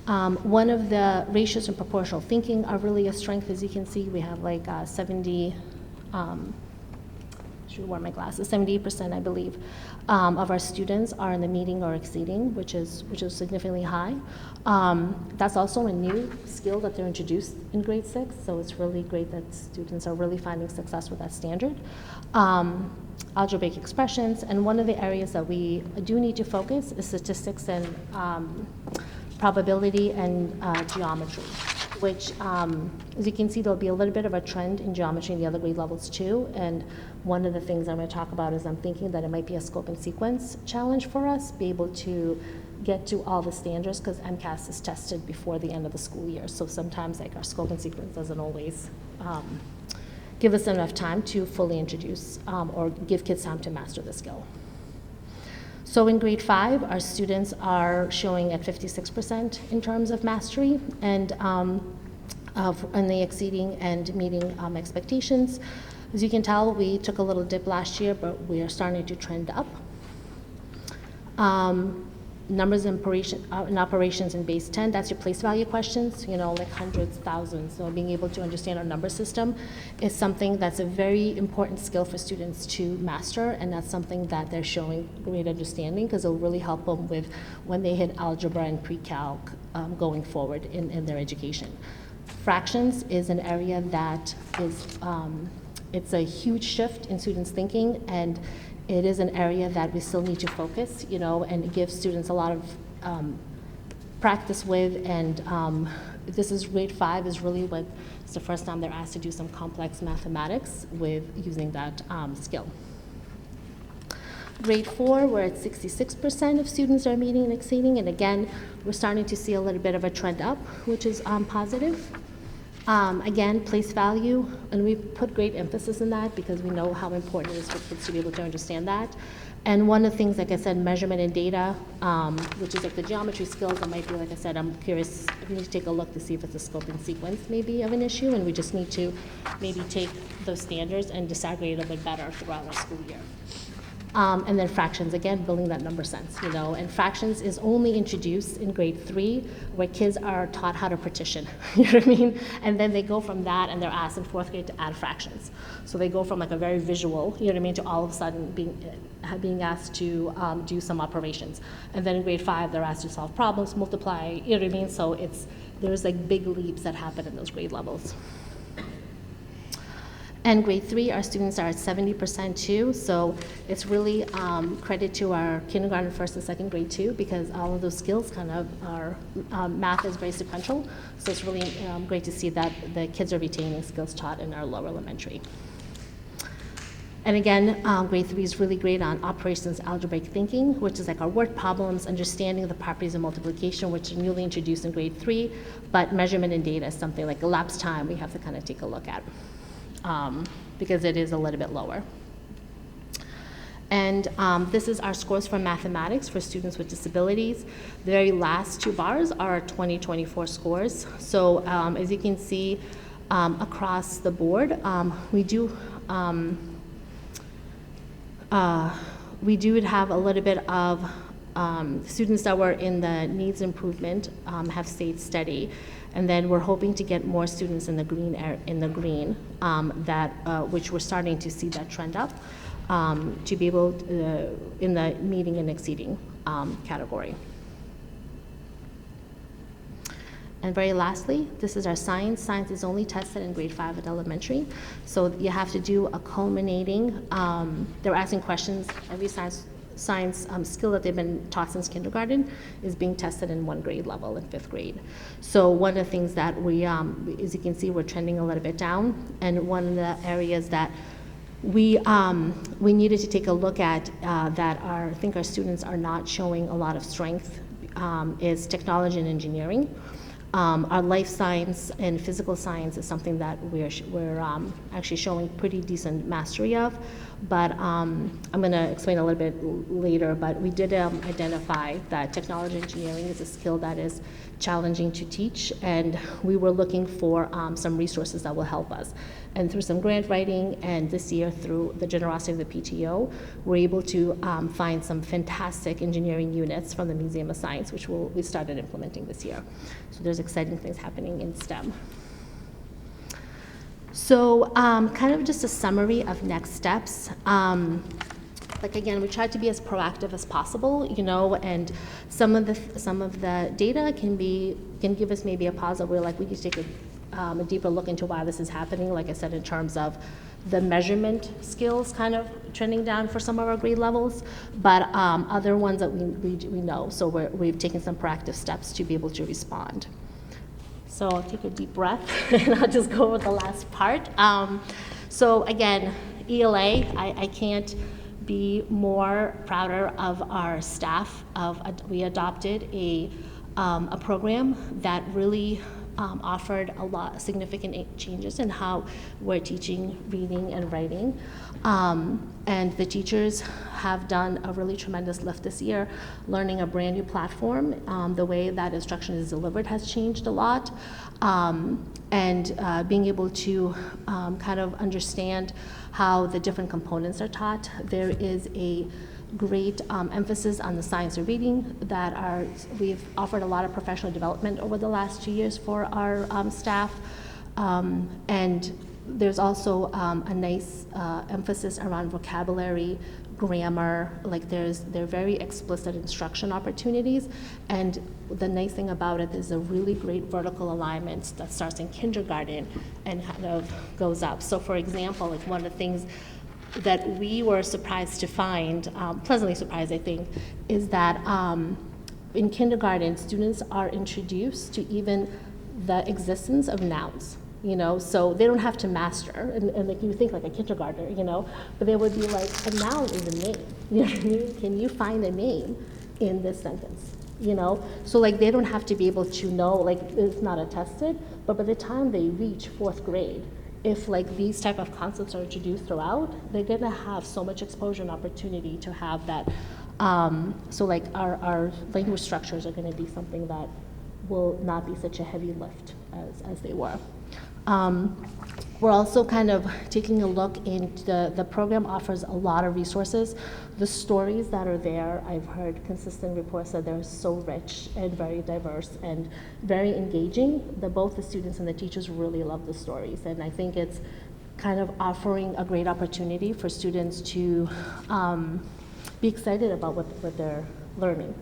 One of the ratios and proportional thinking are really a strength. As you can see, we have like 70, should wear my glasses, 78%, I believe, of our students are in the meeting or exceeding, which is significantly high. That's also a new skill that they're introduced in grade 6, so it's really great that students are really finding success with that standard. Algebraic expressions, and one of the areas that we do need to focus is statistics and probability and geometry, which, as you can see, there'll be a little bit of a trend in geometry in the other grade levels too. And one of the things I'm going to talk about is I'm thinking that it might be a scope and sequence challenge for us, be able to get to all the standards, because MCAS is tested before the end of the school year. So sometimes like our scope and sequence doesn't always give us enough time to fully introduce or give kids time to master the skill. So in grade 5, our students are showing at 56% in terms of mastery and the exceeding and meeting expectations. As you can tell, we took a little dip last year, but we are starting to trend up. Numbers in operations in base 10, that's your place value questions, like hundreds, thousands. So being able to understand our number system is something that's a very important skill for students to master, and that's something that they're showing great understanding because it'll really help them with when they hit algebra and pre-calc going forward in their education. Fractions is an area that is, it's a huge shift in students' thinking, and it is an area that we still need to focus, and give students a lot of practice with. And this is grade 5 is really what it's the first time they're asked to do some complex mathematics with using that skill. Grade 4, we're at 66% of students are meeting and exceeding, and again, we're starting to see a little bit of a trend up, which is positive. Again, place value, and we put great emphasis in that because we know how important it is for kids to be able to understand that. And one of the things, like I said, measurement and data, which is like the geometry skills, that might be, like I said, I'm curious, we need to take a look to see if it's a scope and sequence maybe of an issue, and we just need to maybe take those standards and disaggregate a bit better throughout our school year. And then fractions, again, building that number sense, and fractions is only introduced in grade 3 where kids are taught how to partition, you know what I mean? And then they go from that and they're asked in 4th grade to add fractions. So they go from like a very visual, you know what I mean, to all of a sudden being asked to do some operations. And then in grade 5, they're asked to solve problems, multiply, you know what I mean? So there's like big leaps that happen in those grade levels. And grade 3, our students are at 70% too, so it's really credit to our kindergarten, 1st and 2nd grade too, because all of those skills kind of are, math is very sequential, so it's really great to see that the kids are retaining skills taught in our lower elementary. And again, grade 3 is really great on operations algebraic thinking, which is like our word problems, understanding the properties of multiplication, which are newly introduced in grade 3, but measurement and data is something like elapsed time we have to kind of take a look at. Because it is a little bit lower. And this is our scores for mathematics for students with disabilities. The very last 2 bars are our 2024 scores. So as you can see across the board, we do have a little bit of students that were in the needs improvement have stayed steady. And then we're hoping to get more students in the green, which we're starting to see that trend up to be able to, in the meeting and exceeding category. And very lastly, this is our science. Science is only tested in grade 5 at elementary. So you have to do a culminating, they're asking questions, every science skill that they've been taught since kindergarten is being tested in 1 grade level in 5th grade. So one of the things that we, as you can see, we're trending a little bit down, and one of the areas that we needed to take a look at that I think our students are not showing a lot of strength is technology and engineering. Our life science and physical science is something that we're actually showing pretty decent mastery of, but I'm going to explain a little bit later, but we did identify that technology and engineering is a skill that is challenging to teach, and we were looking for some resources that will help us. And through some grant writing, and this year through the generosity of the PTO, we're able to find some fantastic engineering units from the Museum of Science, which we started implementing this year. So there's exciting things happening in STEM. So kind of just a summary of next steps. Like again, we tried to be as proactive as possible, and some of the data can give us maybe a pause that we're like, we need to take a deeper look into why this is happening, like I said, in terms of the measurement skills kind of trending down for some of our grade levels, but other ones that we know. So we've taken some proactive steps to be able to respond. So I'll take a deep breath and I'll just go with the last part. So again, ELA, I can't be more prouder of our staff. We adopted a program that really offered a lot significant changes in how we're teaching reading and writing. And the teachers have done a really tremendous lift this year, learning a brand new platform. The way that instruction is delivered has changed a lot. And being able to kind of understand how the different components are taught. There is a great emphasis on the science of reading we've offered a lot of professional development over the last 2 years for our staff. And there's also a nice emphasis around vocabulary, grammar, like they're very explicit instruction opportunities. And the nice thing about it is a really great vertical alignment that starts in kindergarten and kind of goes up. So for example, like one of the things that we were surprised to find, pleasantly surprised I think, is that in kindergarten, students are introduced to even the existence of nouns. So they don't have to master, and like you think like a kindergartner, but they would be like, a noun is a name. You know what I mean? Can you find a name in this sentence? So like they don't have to be able to know, like it's not attested, but by the time they reach 4th grade, if like these type of concepts are introduced throughout, they're gonna have so much exposure and opportunity to have that. So like our language structures are gonna be something that will not be such a heavy lift as they were. We're also kind of taking a look into the program offers a lot of resources. The stories that are there, I've heard consistent reports that they're so rich and very diverse and very engaging that both the students and the teachers really love the stories. And I think it's kind of offering a great opportunity for students to be excited about what they're learning,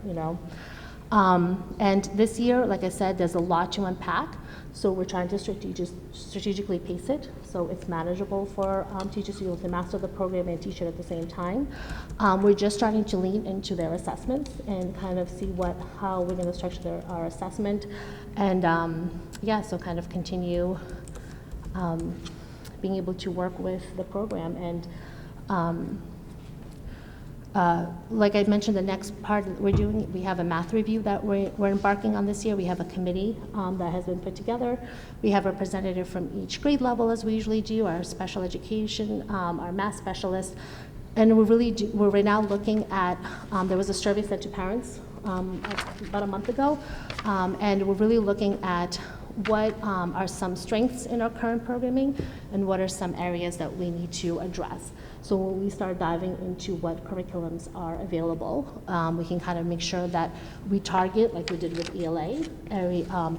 And this year, like I said, there's a lot to unpack. So we're trying to strategically pace it so it's manageable for teachers to be able to master the program and teach it at the same time. We're just starting to lean into their assessments and kind of see how we're going to structure our assessment. And so kind of continue being able to work with the program. And like I mentioned, the next part that we're doing, we have a math review that we're embarking on this year. We have a committee that has been put together. We have a representative from each grade level, as we usually do, our special education, our math specialist. And we're right now looking at, there was a survey sent to parents about a month ago, and we're really looking at what are some strengths in our current programming and what are some areas that we need to address. So when we start diving into what curriculums are available, we can kind of make sure that we target, like we did with ELA,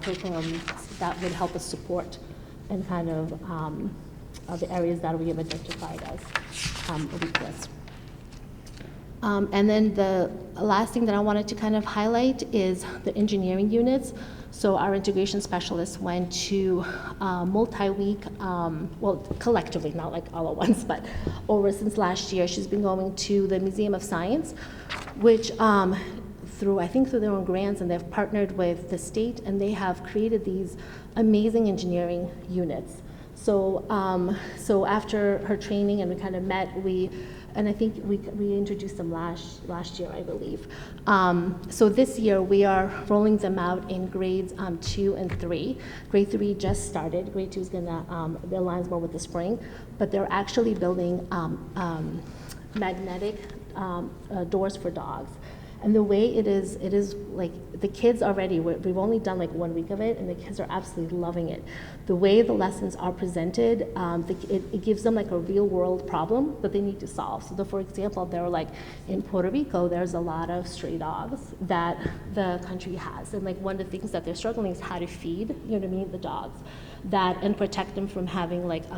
curriculum that would help us support and kind of the areas that we have identified as a weakness. And then the last thing that I wanted to kind of highlight is the engineering units. So our integration specialist went to multi-week, collectively, not like all at once, but since last year, she's been going to the Museum of Science, which through their own grants, and they've partnered with the state, and they have created these amazing engineering units. So after her training and we kind of met, and I think we introduced them last year, I believe. So this year we are rolling them out in grades 2 and 3. Grade 3 just started. Grade 2 is gonna aligns more with the spring, but they're actually building magnetic doors for dogs. And the way it is like the kids already, we've only done like 1 week of it, and the kids are absolutely loving it. The way the lessons are presented, it gives them like a real world problem that they need to solve. So for example, they're like, in Puerto Rico, there's a lot of stray dogs that the country has. And like one of the things that they're struggling is how to feed, the dogs. And protect them from having like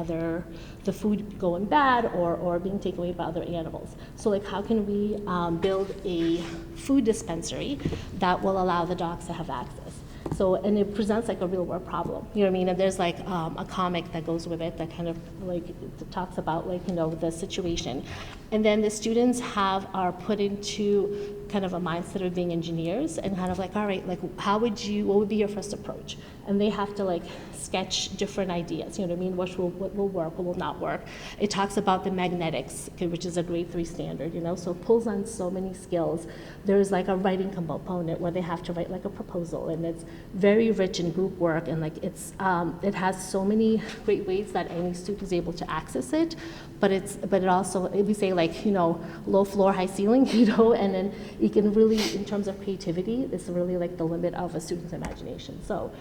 the food going bad or being taken away by other animals. So like how can we build a food dispensary that will allow the dogs to have access? So, and it presents like a real world problem, And there's like a comic that goes with it that kind of like talks about like, the situation. And then the students are put into kind of a mindset of being engineers and kind of like, all right, like what would be your first approach? And they have to like sketch different ideas, you know what I mean? What will work, what will not work. It talks about the magnetics, okay, which is a grade 3 standard, you know, so it pulls on so many skills. There's like a writing component where they have to write like a proposal, and it's very rich in group work, and like it has so many great ways that any student is able to access it, but it also, we say like, you know, low floor, high ceiling, you know, and then you can really, in terms of creativity, it's really like the limit of a student's imagination. So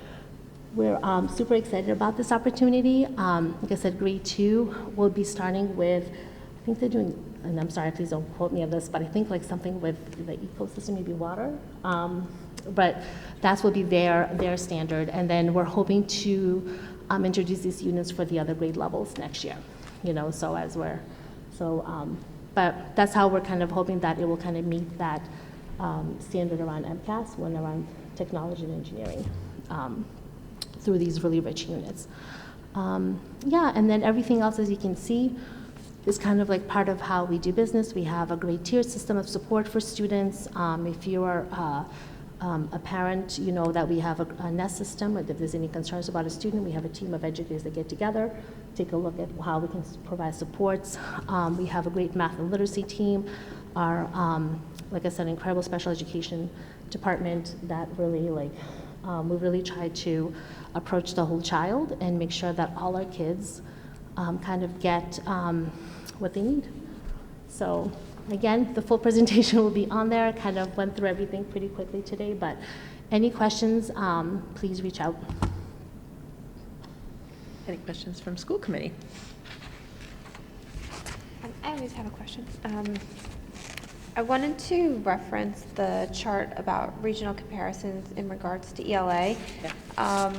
we're super excited about this opportunity. Like I said, grade 2 will be starting with, I think they're doing, and I'm sorry, please don't quote me on this, but I think like something with the ecosystem, maybe water. But that will be their standard. And then we're hoping to introduce these units for the other grade levels next year. You know, but that's how we're kind of hoping that it will kind of meet that standard around MCAS, one around technology and engineering, through these really rich units. Yeah, and then everything else, as you can see, is kind of like part of how we do business. We have a great tier system of support for students. If you are a parent, you know that we have a nest system. If there's any concerns about a student, we have a team of educators that get together, take a look at how we can provide supports. We have a great math and literacy team. Our, like I said, incredible special education department that really we really try to approach the whole child and make sure that all our kids kind of get what they need. So again, the full presentation will be on there. Kind of went through everything pretty quickly today, but any questions, please reach out. Any questions from school committee? I always have a question. I wanted to reference the chart about regional comparisons in regards to ELA. Yeah.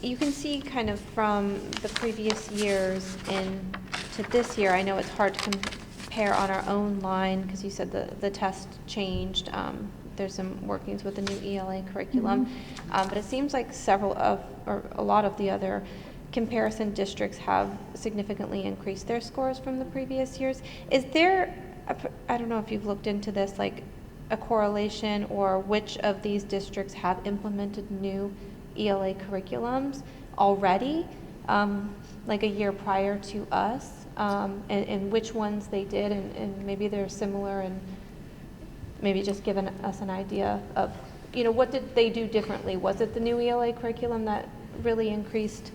You can see kind of from the previous years to this year, I know it's hard to compare on our own line because you said the test changed. There's some workings with the new ELA curriculum, but it seems like a lot of the other comparison districts have significantly increased their scores from the previous years. Is there, I don't know if you've looked into this, like a correlation or which of these districts have implemented new ELA curriculums already, like a year prior to us, and which ones they did, and maybe they're similar, and maybe just giving us an idea of, you know, what did they do differently? Was it the new ELA curriculum that really increased?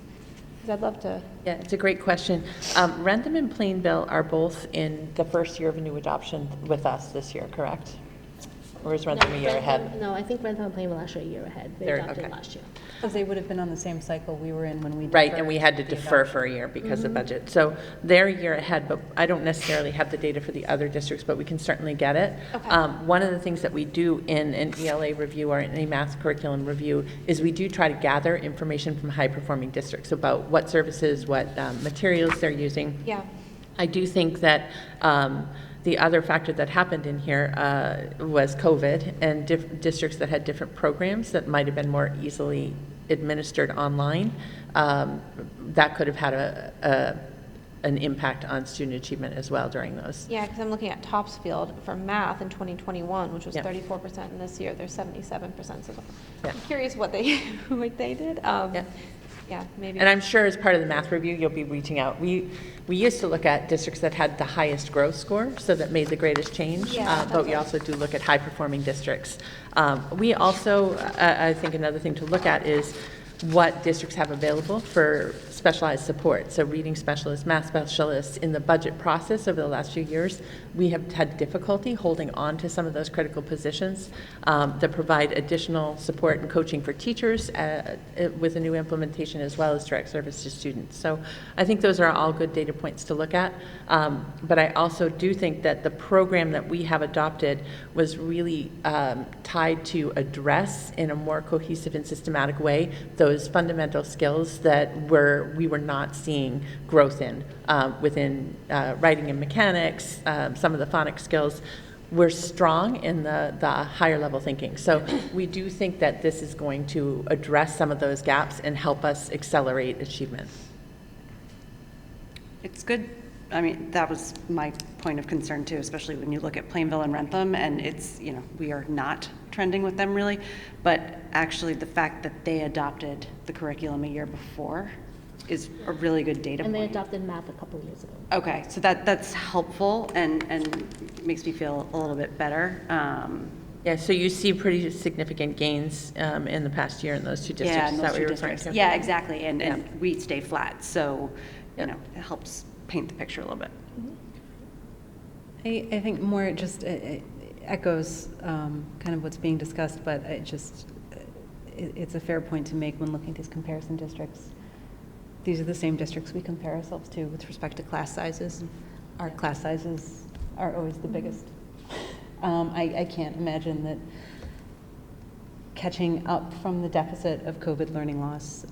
Because I'd love to. Yeah, it's a great question. Rentham and Plainville are both in the first year of a new adoption with us this year, correct? Or is Rentham a year ahead? No, I think Rentham and Plainville are actually a year ahead. They adopted last year. Because they would have been on the same cycle we were in when we Right, and we had to defer for a year because of budget. So they're a year ahead, but I don't necessarily have the data for the other districts, but we can certainly get it. Okay. One of the things that we do in an ELA review or in a math curriculum review is we do try to gather information from high-performing districts about what services, what materials they're using. Yeah. I do think that the other factor that happened in here was COVID and districts that had different programs that might have been more easily administered online. That could have had an impact on student achievement as well during those. Yeah, because I'm looking at Topsfield for math in 2021, which was Yeah. 34%, and this year they're 77%. So Yeah. I'm curious what they did. Yeah. Yeah, maybe. And I'm sure as part of the math review, you'll be reaching out. We used to look at districts that had the highest growth score, so that made the greatest change. Yeah, But we also do look at high-performing districts. We also, I think another thing to look at is what districts have available for specialized support. So reading specialists, math specialists. In the budget process over the last few years, we have had difficulty holding on to some of those critical positions that provide additional support and coaching for teachers with a new implementation, as well as direct service to students. So I think those are all good data points to look at. But I also do think that the program that we have adopted was really tied to address in a more cohesive and systematic way those fundamental skills that we were not seeing growth in within writing and mechanics, some of the phonics skills. We're strong in the higher level thinking. So we do think that this is going to address some of those gaps and help us accelerate achievement. It's good I mean, that was my point of concern too, especially when you look at Plainville and Rentham, and it's, you know, we are not trending with them really, but actually the fact that they adopted the curriculum a year before is a really good data And point. they adopted math a couple of years ago. Okay, so that's helpful and makes me feel a little bit better. Yeah, so you see pretty significant gains in the past year in those two districts. Yeah, Is in that those what two you're referring districts. to? Yeah, exactly, and Yeah. we stay flat, so, Yeah. you know, it helps paint the picture a little bit. I think more just echoes kind of what's being discussed, but it's a fair point to make when looking at these comparison districts. These are the same districts we compare ourselves to with respect to class sizes. Our class sizes are always the biggest. I can't imagine that catching up from the deficit of COVID learning loss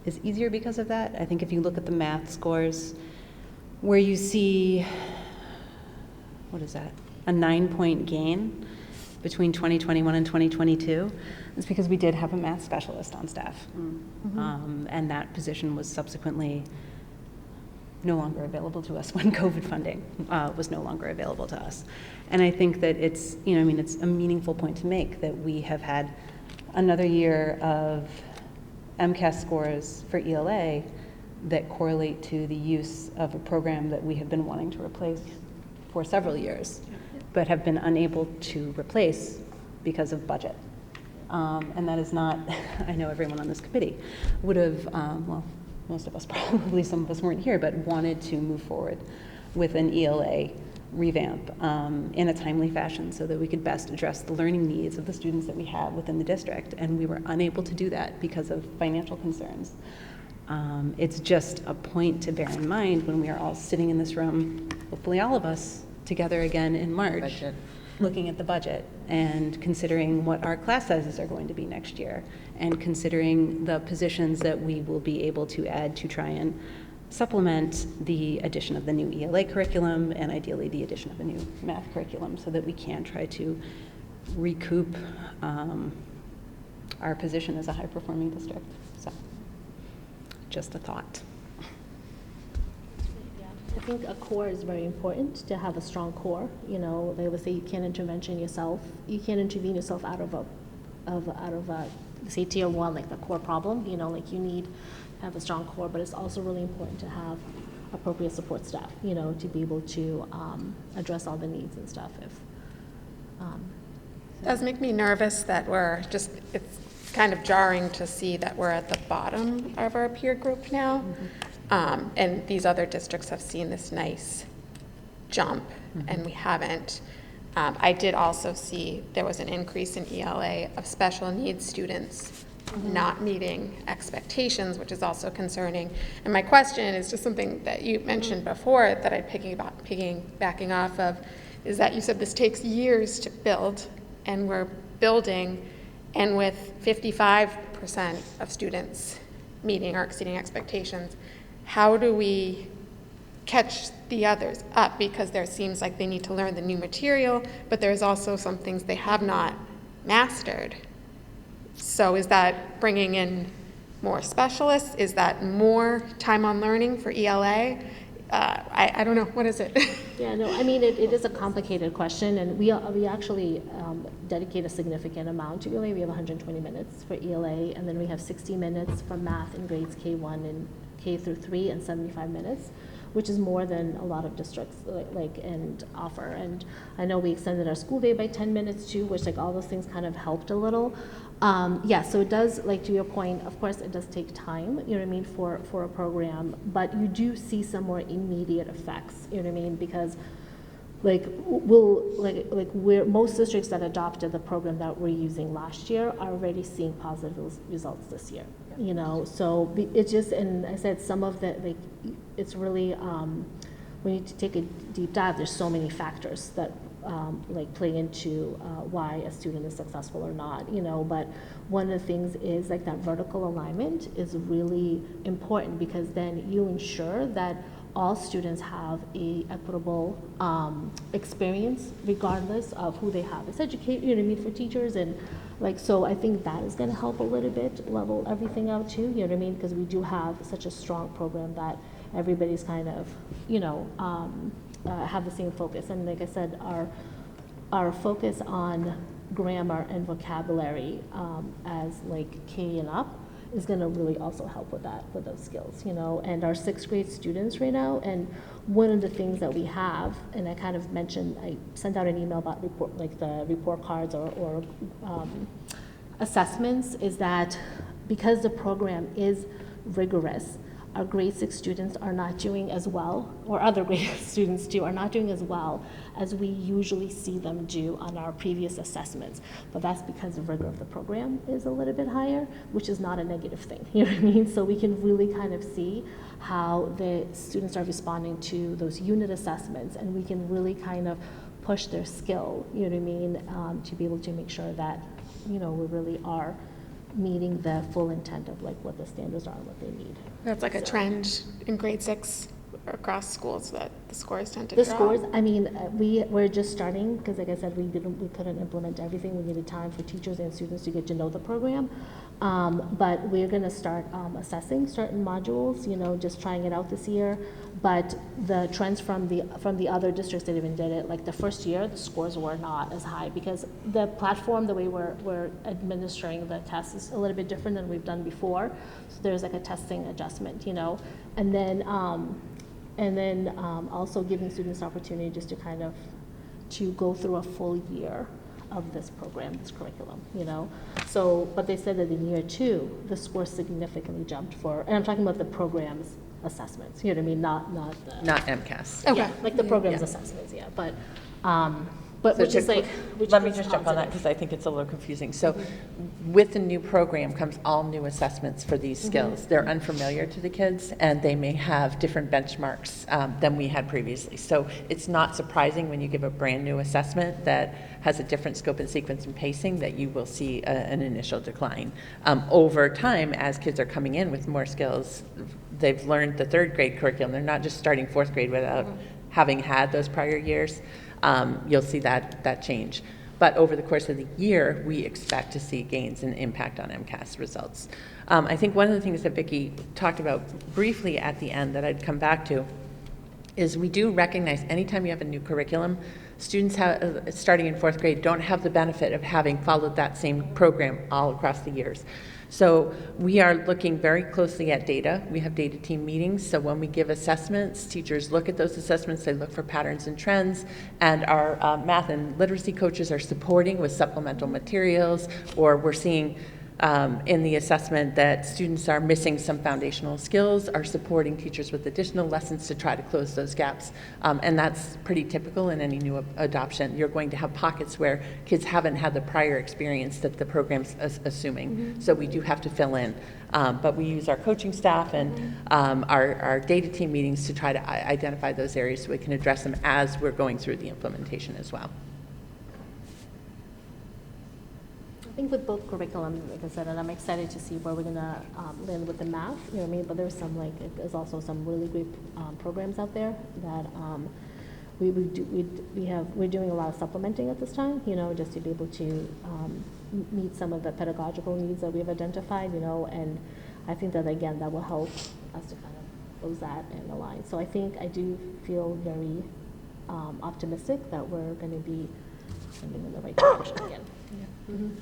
is easier because of that. I think if you look at the math scores, where you see, what is that, a 9-point gain between 2021 and 2022, it's because we did have a math specialist on staff. And that position was subsequently no longer available to us when COVID funding was no longer available to us. And I think that it's, you know, I mean, it's a meaningful point to make that we have had another year of MCAS scores for ELA that correlate to the use of a program that we have been wanting to replace for several years, but have been unable to replace because of budget. And that is not, I know everyone on this committee would have, well, most of us probably, some of us weren't here, but wanted to move forward with an ELA revamp in a timely fashion so that we could best address the learning needs of the students that we have within the district. And we were unable to do that because of financial concerns. It's just a point to bear in mind when we are all sitting in this room, hopefully all of us, together again in March, Budget. looking at the budget and considering what our class sizes are going to be next year and considering the positions that we will be able to add to try and supplement the addition of the new ELA curriculum and ideally the addition of the new math curriculum so that we can try to recoup our position as a high-performing district. So, just a thought. I think a core is very important to have a strong core. You know, they would say you can't intervene yourself out of a say tier one, like the core problem. You know, like you need to have a strong core, but it's also really important to have appropriate support staff. You know, to be able to address all the needs and stuff. It does make me nervous that it's kind of jarring to see that we're at the bottom of our peer group now. And these other districts have seen this nice jump, and we haven't. I did also see there was an increase in ELA of special needs students not meeting expectations, which is also concerning. And my question is just something that you mentioned before that I'm piggybacking off of, is that you said this takes years to build, and we're building, and with 55% of students meeting or exceeding expectations, how do we catch the others up? Because there seems like they need to learn the new material, but there's also some things they have not mastered. So is that bringing in more specialists? Is that more time on learning for ELA? I don't know. What is it? Yeah, no, I mean, it is a complicated question, and we actually dedicate a significant amount to ELA. We have 120 minutes for ELA, and then we have 60 minutes for math in grades K1 and K through 3, and 75 minutes, which is more than a lot of districts and offer. And I know we extended our school day by 10 minutes too, which all those things kind of helped a little. Yeah, so it does, to your point, of course, it does take time, you know what I mean, for a program, but you do see some more immediate effects, you know what I mean, because most districts that adopted the program that we're using last year are already seeing positive results this year, you know, so it's just, and I said some of the, it's really, when you take a deep dive, there's so many factors that play into why a student is successful or not, you know, but one of the things is that vertical alignment is really important, because then you ensure that all students have a equitable experience regardless of who they have as educators, you know what I mean, for teachers, and so I think that is going to help a little bit level everything out too, you know what I mean, because we do have such a strong program that everybody's kind of, have the same focus. And like I said, our focus on grammar and vocabulary as like K and up is going to really also help with that, with those skills, and our 6th grade students right now. And one of the things that we have, and I kind of mentioned, I sent out an email about the report cards or assessments, is that because the program is rigorous, our grade 6 students are not doing as well, or other grade students too, are not doing as well as we usually see them do on our previous assessments. But that's because the rigor of the program is a little bit higher, which is not a negative thing, you know what I mean? So we can really kind of see how the students are responding to those unit assessments, and we can really kind of push their skill, you know what I mean, to be able to make sure that, we really are meeting the full intent of like what the standards are and what they need. That's like a trend in grade 6 across schools, that the scores tend to The drop. scores, I mean, we're just starting, because like I said, we couldn't implement everything. We needed time for teachers and students to get to know the program. But we're gonna start assessing certain modules, just trying it out this year. But the trends from the other districts that even did it, like the first year, the scores were not as high, because the platform, the way we're administering the tests is a little bit different than we've done before. So there's like a testing adjustment, and then also giving students opportunity just to kind of to go through a full year of this program, this curriculum, So, but they said that in year 2, the score significantly jumped and I'm talking about the program's assessments, you know what I mean? Not MCAS. Okay. Yeah, like the program's assessments, yeah, but So which is like, let me just jump on that, because I think it's a little confusing. So with the new program comes all new assessments for these skills. They're unfamiliar to the kids, and they may have different benchmarks than we had previously. So it's not surprising when you give a brand new assessment that has a different scope and sequence and pacing that you will see an initial decline. Over time, as kids are coming in with more skills, they've learned the 3rd grade curriculum. They're not just starting 4th grade without having had those prior years. You'll see that change. But over the course of the year, we expect to see gains and impact on MCAS results. I think one of the things that Vicki talked about briefly at the end that I'd come back to is we do recognize anytime you have a new curriculum, students starting in 4th grade don't have the benefit of having followed that same program all across the years. So we are looking very closely at data. We have data team meetings. So when we give assessments, teachers look at those assessments, they look for patterns and trends, and our math and literacy coaches are supporting with supplemental materials, or we're seeing in the assessment that students are missing some foundational skills, are supporting teachers with additional lessons to try to close those gaps. And that's pretty typical in any new adoption. You're going to have pockets where kids haven't had the prior experience that the program's assuming. So we do have to fill in. But we use our coaching staff and our data team meetings to try to identify those areas so we can address them as we're going through the implementation as well. I think with both curriculum, like I said, and I'm excited to see where we're gonna land with the math, you know what I mean? But there's there's also some really great programs out there that we're doing a lot of supplementing at this time, just to be able to meet some of the pedagogical needs that we've identified, and I think that, again, that will help us to kind of close that and align. So I do feel very optimistic that we're gonna be moving in the right direction again. Yeah. Mm-hmm.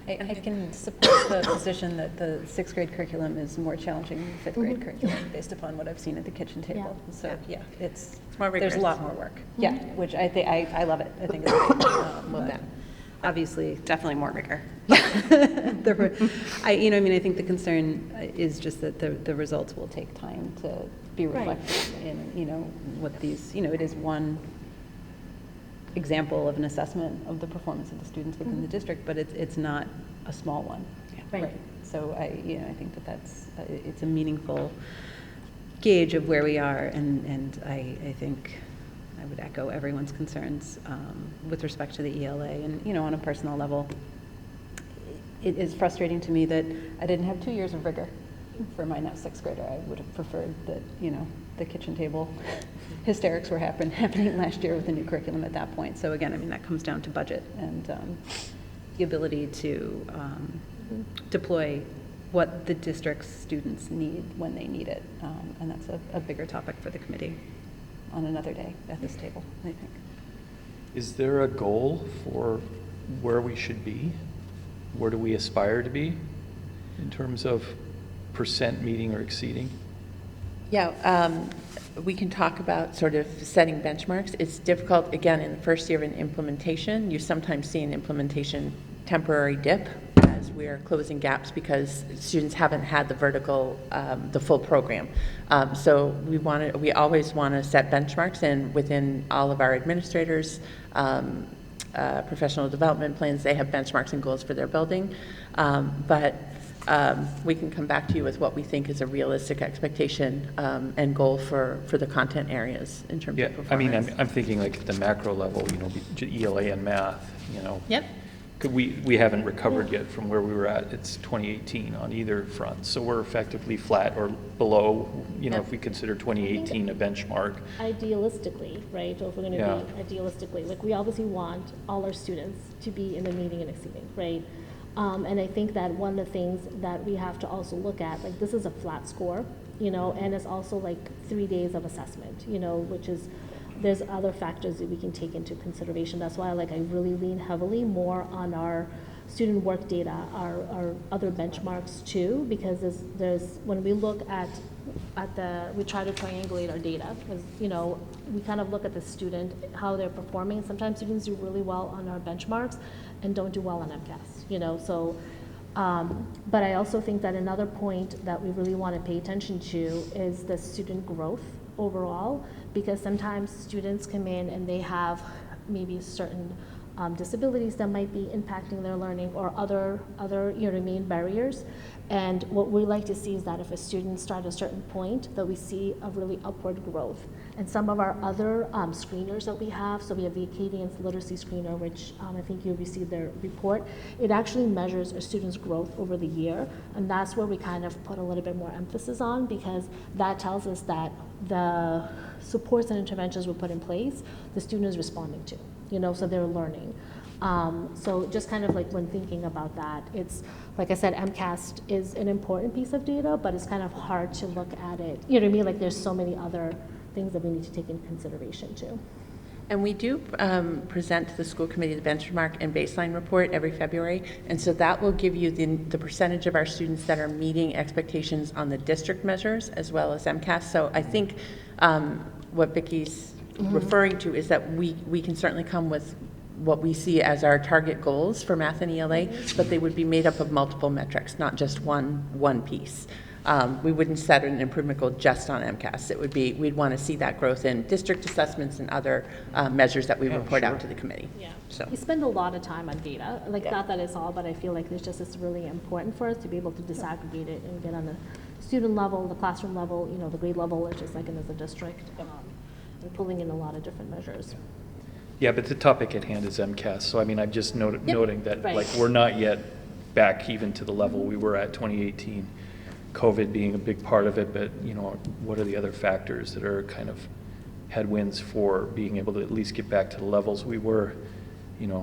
I can support the position that the 6th grade curriculum is more challenging than 5th grade curriculum based upon what I've seen at the kitchen table. Yeah. So yeah, it's more rigorous. There's a lot more work. Yeah, which I think I love it. I think it's great. Love that. Obviously, definitely more rigor. I think the concern is just that the results will take time to be reflected in what these it is one example of an assessment of the performance of the students within the district, but it's not a small one. Yeah. Right. So I think that's it's a meaningful gauge of where we are, and I think I would echo everyone's concerns with respect to the ELA, and on a personal level, it is frustrating to me that I didn't have 2 years of rigor for my now 6th grader. I would have preferred that the kitchen table hysterics were happening last year with the new curriculum at that point. So again, that comes down to budget and the ability to deploy what the district's students need when they need it. And that's a bigger topic for the committee on another day at this table, I think. Is there a goal for where we should be? Where do we aspire to be in terms of percent meeting or exceeding? Yeah, we can talk about sort of setting benchmarks. It's difficult, again, in the first year of an implementation. You sometimes see an implementation temporary dip as we are closing gaps because students haven't had the vertical, the full program. So we always want to set benchmarks, and within all of our administrators, professional development plans, they have benchmarks and goals for their building. But we can come back to you with what we think is a realistic expectation and goal for the content areas in terms of performance. I'm thinking like at the macro level, ELA and math, Yep. We haven't recovered yet from where we were at. It's 2018 on either front. So we're effectively flat or below, Yep. if we consider 2018 a benchmark. Idealistically, right, or if we're going to Yeah. be idealistically, like we obviously want all our students to be in the meeting and exceeding, right? And I think that one of the things that we have to also look at, like this is a flat score, and it's also like 3 days of assessment, which is, there's other factors that we can take into consideration. That's why I really lean heavily more on our student work data, our other benchmarks too, because there's when we look at we try to triangulate our data, because we kind of look at the student, how they're performing. Sometimes students do really well on our benchmarks and don't do well on MCAS, so but I also think that another point that we really want to pay attention to is the student growth overall, because sometimes students come in and they have maybe certain disabilities that might be impacting their learning, or other barriers. And what we like to see is that if a student starts at a certain point, that we see a really upward growth. And some of our other screeners that we have, so we have the Acadians Literacy Screener, which I think you received their report. It actually measures a student's growth over the year, and that's where we kind of put a little bit more emphasis on, because that tells us that the supports and interventions we put in place, the student is responding to, so they're learning. So just kind of like when thinking about that, it's, like I said, MCAS is an important piece of data, but it's kind of hard to look at it, like there's so many other things that we need to take into consideration too. And we do present to the school committee the benchmark and baseline report every February, and so that will give you the percentage of our students that are meeting expectations on the district measures as well as MCAS. So I think what Vicki's referring to is that we can certainly come with what we see as our target goals for math and ELA, but they would be made up of multiple metrics, not just one piece. We wouldn't set an improvement goal just on MCAS. It would be, we'd want to see that growth in district assessments and other measures that we report out to the committee. Yeah. So We spend a lot of time on data, not that it's all, but I feel like it's really important for us to be able to disaggregate it and get on the student level, the classroom level, the grade level, or just like in as a district, and pulling in a lot of different measures. Yeah, but the topic at hand is MCAS. So I'm just noting that Right. we're not yet back even to the level we were at 2018. COVID being a big part of it, but what are the other factors that are kind of headwinds for being able to at least get back to the levels we were,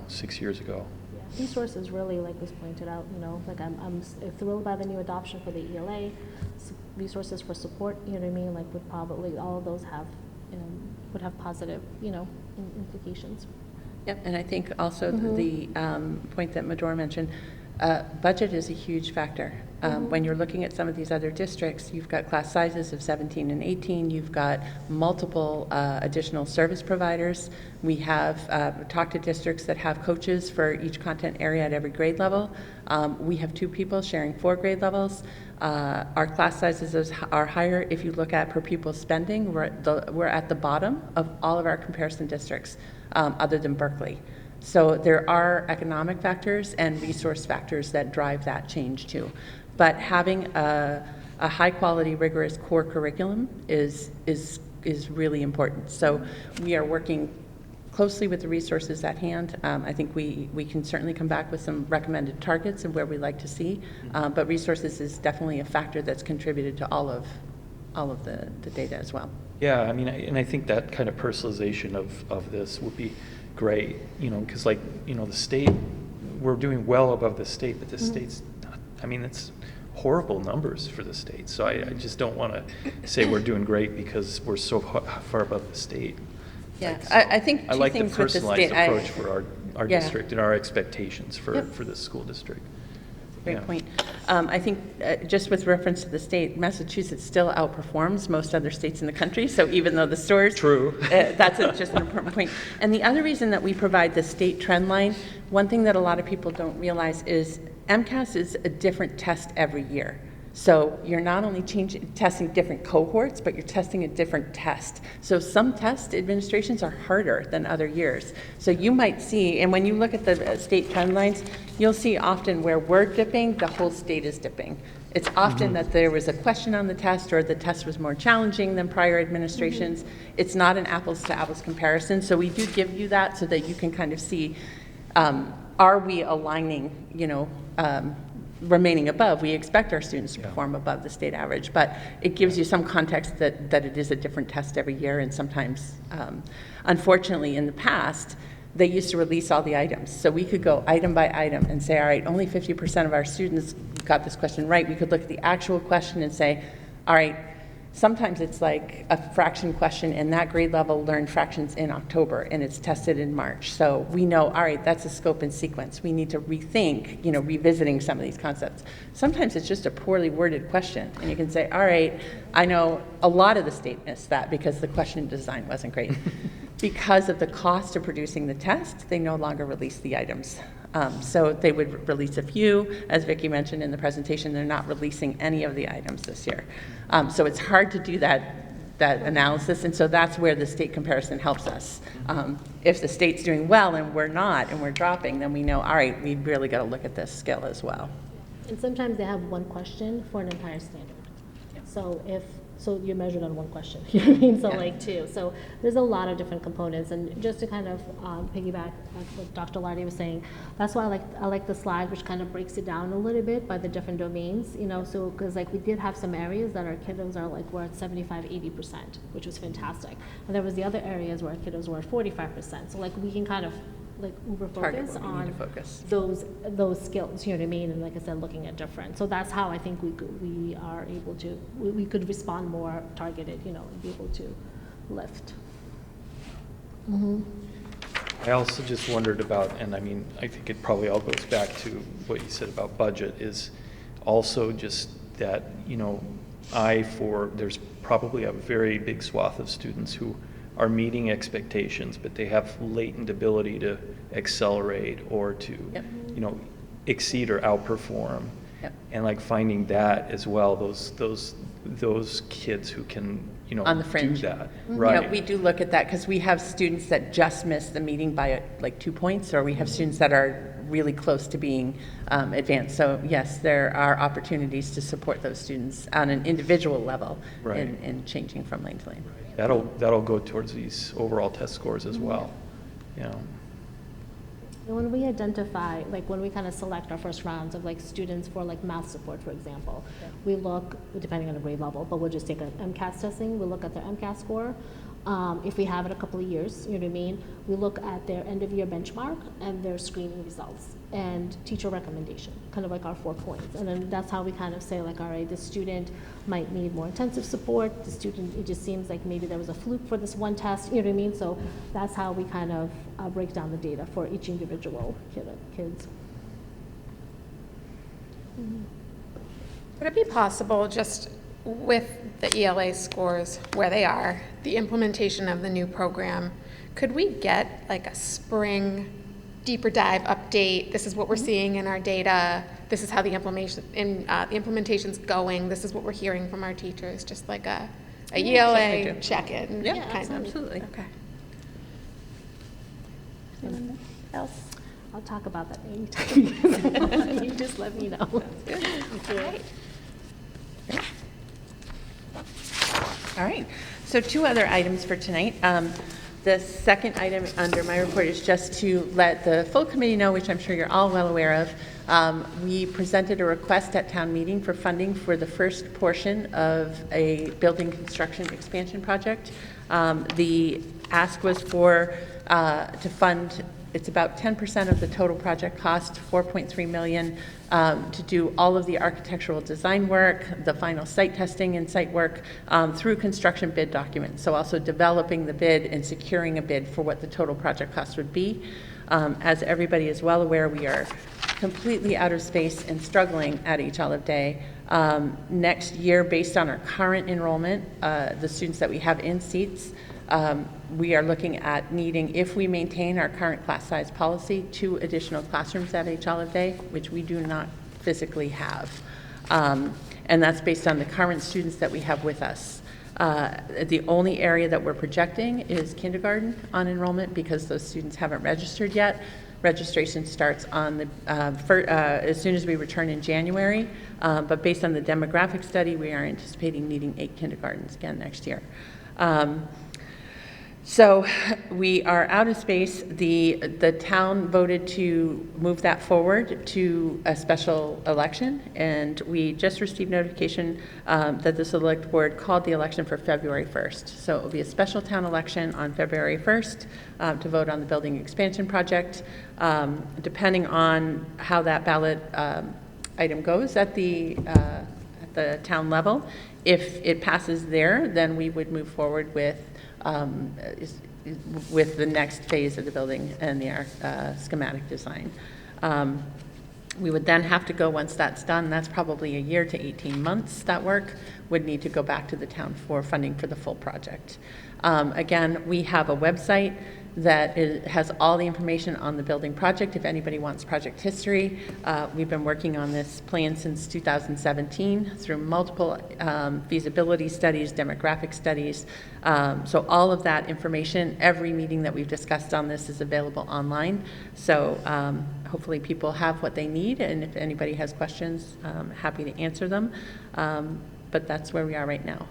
6 years ago? Yeah. Resources really, like was pointed out, I'm thrilled by the new adoption for the ELA, resources for support, would probably, all of those have, would have positive, implications. Yep, and I think also the point that Medora mentioned, budget is a huge factor. When you're looking at some of these other districts, you've got class sizes of 17 and 18, you've got multiple additional service providers. We have talked to districts that have coaches for each content area at every grade level. We have 2 people sharing 4 grade levels. Our class sizes are higher. If you look at per pupil spending, we're at the bottom of all of our comparison districts, other than Berkeley. So there are economic factors and resource factors that drive that change too. But having a high quality, rigorous core curriculum is really important. So we are working closely with the resources at hand. I think we can certainly come back with some recommended targets of where we like to see, but resources is definitely a factor that's contributed to all of the data as well. Yeah, and I think that kind of personalization of this would be great, because the state, we're doing well above the state, but the state's not, it's horrible numbers for the state. So I just don't want to say we're doing great because we're so far above the state. Yeah, Like, so I think I two like the things with the personalized state. approach for our Yeah. district and our expectations for, Yep. for this school district. Great Yeah. point. I think just with reference to the state, Massachusetts still outperforms most other states in the country. So even though the stores, True. That's just an important point. And the other reason that we provide the state trend line, one thing that a lot of people don't realize is MCAS is a different test every year. So you're not only testing different cohorts, but you're testing a different test. So some test administrations are harder than other years. So you might see, and when you look at the state trend lines, you'll see often where we're dipping, the whole state is dipping. It's often that there was a question on the test or the test was more challenging than prior administrations. It's not an apples to apples comparison. So we do give you that so that you can kind of see, are we aligning, remaining above. We expect our students to perform above the state average, but it gives you some context that it is a different test every year, and sometimes, unfortunately, in the past, they used to release all the items. So we could go item by item and say, all right, only 50% of our students got this question right. We could look at the actual question and say, all right, sometimes it's like a fraction question, and that grade level learned fractions in October, and it's tested in March. So we know, all right, that's a scope and sequence. We need to rethink, revisiting some of these concepts. Sometimes it's just a poorly worded question, and you can say, all right, I know a lot of the state missed that because the question design wasn't great. Because of the cost of producing the test, they no longer release the items. So they would release a few. As Vicki mentioned in the presentation, they're not releasing any of the items this year. So it's hard to do that analysis, and so that's where the state comparison helps us. If the state's doing well and we're not, and we're dropping, then we know, all right, we really got to look at this scale as well. And sometimes they have one question for an entire standard. So you're measured on one question, you know what I mean? So like two. So there's a lot of different components, and just to kind of piggyback on what Dr. Lardy was saying, that's why I like the slide, which kind of breaks it down a little bit by the different domains, so because like we did have some areas that our kiddos are like, we're at 75-80%, which was fantastic. And there was the other areas where our kiddos were at 45%. So like we can kind of like uber focus on those skills, you know what I mean? And like I said, looking at different. So that's how I think we are able to, we could respond more targeted, and be able to lift. I also just wondered about, and I mean, I think it probably all goes back to what you said about budget, is also just that, there's probably a very big swath of students who are meeting expectations, but they have latent ability to accelerate or to, exceed or outperform. Yep. And like finding that as well, those kids who can, on the fringe. do that. Right. Right. We do look at that because we have students that just miss the meeting by like 2 points, or we have students that are really close to being advanced. So yes, there are opportunities to support those students on an individual level in changing from lane to lane. That'll go towards these overall test scores as well. And when we identify, like when we kind of select our first rounds of like students for like math support, for example, we look, depending on the grade level, but we'll just take an MCAS testing, we'll look at their MCAS score. If we have it a couple of years, you know what I mean? We look at their end of year benchmark and their screening results and teacher recommendation, kind of like our 4 points. And then that's how we kind of say like, all right, this student might need more intensive support. The student, it just seems like maybe there was a fluke for this one test, you know what I mean? So that's how we kind of break down the data for each individual kids. Would it be possible, just with the ELA scores where they are, the implementation of the new program, could we get like a spring deeper dive update? This is what we're seeing in our data. This is how the implementation's going. This is what we're hearing from our teachers. Just like a ELA check-in. Yeah, absolutely. Okay. Anyone else? I'll talk about that anytime. You just let me know. Good. All right, so 2 other items for tonight. The second item under my report is just to let the full committee know, which I'm sure you're all well aware of. We presented a request at town meeting for funding for the first portion of a building construction expansion project. The ask was to fund It's about 10% of the total project cost, $4.3 million, to do all of the architectural design work, the final site testing and site work through construction bid documents. So also developing the bid and securing a bid for what the total project cost would be. As everybody is well aware, we are completely out of space and struggling at H. Olive Day. Next year, based on our current enrollment, the students that we have in seats, we are looking at needing, if we maintain our current class size policy, 2 additional classrooms at H. Olive Day, which we do not physically have. And that's based on the current students that we have with us. The only area that we're projecting is kindergarten on enrollment because those students haven't registered yet. Registration starts on the as soon as we return in January, but based on the demographic study, we are anticipating needing 8 kindergartens again next year. So we are out of space. The town voted to move that forward to a special election, and we just received notification that the select board called the election for February 1st. So it will be a special town election on February 1st to vote on the building expansion project. Depending on how that ballot item goes at the town level, if it passes there, then we would move forward with the next phase of the building and the schematic design. We would then have to go, once that's done, that's probably a year to 18 months, that work would need to go back to the town for funding for the full project. Again, we have a website that has all the information on the building project if anybody wants project history. We've been working on this plan since 2017 through multiple feasibility studies, demographic studies. So all of that information, every meeting that we've discussed on this is available online. So hopefully people have what they need, and if anybody has questions, happy to answer them. But that's where we are right now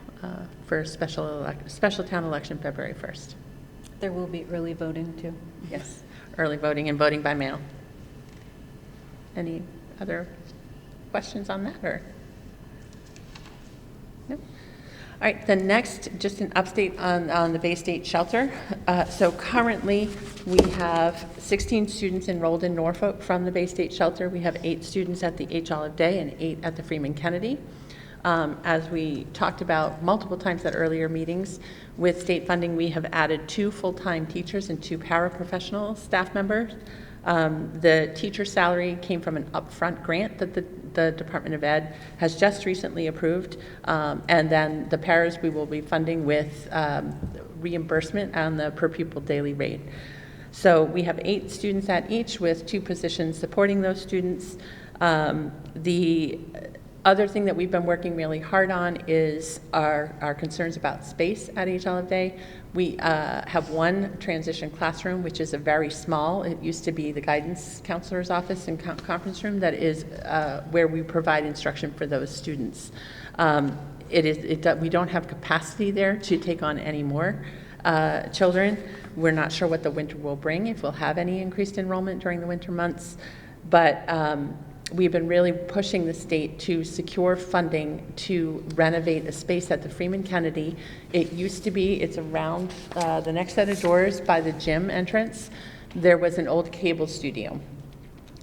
for special town election February 1st. There will be early voting too. Yes, early voting and voting by mail. Any other questions on that, or? No? All right, the next, just an update on the Bay State shelter. So currently, we have 16 students enrolled in Norfolk from the Bay State shelter. We have 8 students at the H. Olive Day and 8 at the Freeman Kennedy. As we talked about multiple times at earlier meetings, with state funding, we have added 2 full-time teachers and 2 paraprofessional staff members. The teacher salary came from an upfront grant that the Department of Ed has just recently approved, and then the paras we will be funding with reimbursement on the per pupil daily rate. So we have 8 students at each with 2 positions supporting those students. The other thing that we've been working really hard on is our concerns about space at H. Olive Day. We have 1 transition classroom, which is a very small, it used to be the guidance counselor's office and conference room, that is where we provide instruction for those students. We don't have capacity there to take on any more children. We're not sure what the winter will bring, if we'll have any increased enrollment during the winter months, but we've been really pushing the state to secure funding to renovate a space at the Freeman Kennedy. It used to be, it's around the next set of doors by the gym entrance. There was an old cable studio.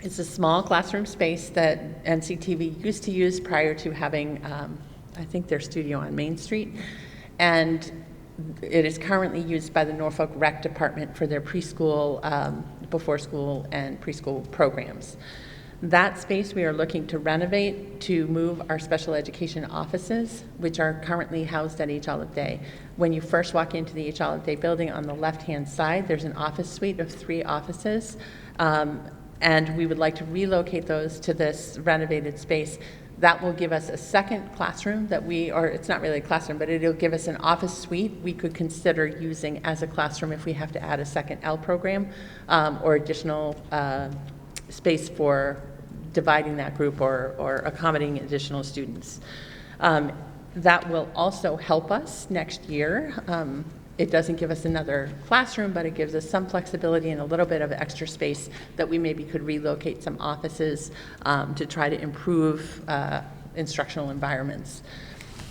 It's a small classroom space that NCTV used to use prior to having, I think, their studio on Main Street. And it is currently used by the Norfolk Rec Department for their preschool, before school and preschool programs. That space we are looking to renovate to move our special education offices, which are currently housed at H. Olive Day. When you first walk into the H. Olive Day building, on the left-hand side, there's an office suite of 3 offices, and we would like to relocate those to this renovated space. That will give us a second classroom that it's not really a classroom, but it'll give us an office suite we could consider using as a classroom if we have to add a second L program, or additional space for dividing that group or accommodating additional students. That will also help us next year. It doesn't give us another classroom, but it gives us some flexibility and a little bit of extra space that we maybe could relocate some offices to try to improve instructional environments.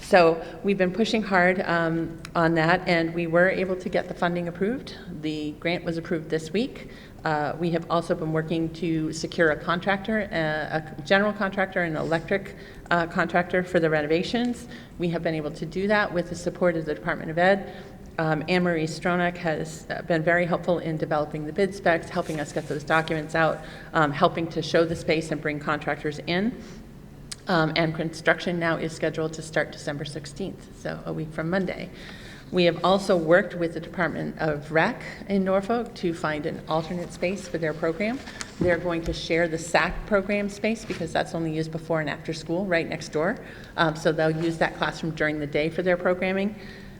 So we've been pushing hard on that, and we were able to get the funding approved. The grant was approved this week. We have also been working to secure a contractor, a general contractor and an electric contractor for the renovations. We have been able to do that with the support of the Department of Ed. Anne-Marie Stronach has been very helpful in developing the bid specs, helping us get those documents out, helping to show the space and bring contractors in. And construction now is scheduled to start December 16th, so a week from Monday. We have also worked with the Department of Rec in Norfolk to find an alternate space for their program. They're going to share the SAC program space because that's only used before and after school right next door. So they'll use that classroom during the day for their programming.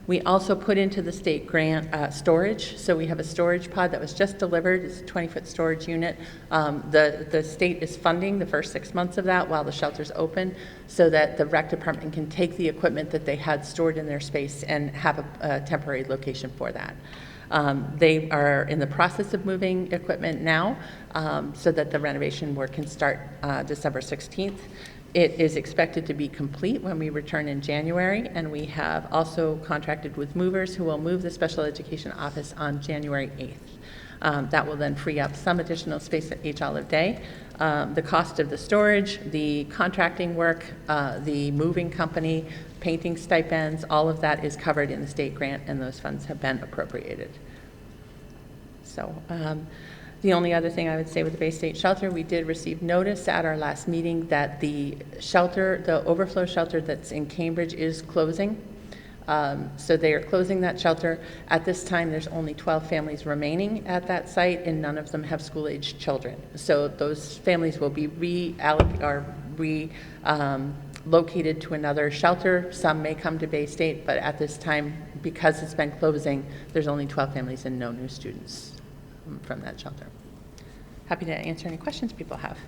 We also put into the state grant storage. So we have a storage pod that was just delivered. It's a 20-foot storage unit. The state is funding the first 6 months of that while the shelter's open so that the rec department can take the equipment that they had stored in their space and have a temporary location for that. They are in the process of moving equipment now so that the renovation work can start December 16th. It is expected to be complete when we return in January, and we have also contracted with movers who will move the special education office on January 8th. That will then free up some additional space at H. Olive Day. The cost of the storage, the contracting work, the moving company, painting stipends, all of that is covered in the state grant, and those funds have been appropriated. So the only other thing I would say with the Bay State Shelter, we did receive notice at our last meeting that the shelter, the overflow shelter that's in Cambridge is closing. So they are closing that shelter. At this time, there's only 12 families remaining at that site, and none of them have school-aged children. So those families will be located to another shelter. Some may come to Bay State, but at this time, because it's been closing, there's only 12 families and no new students from that shelter. Happy to answer any questions people have.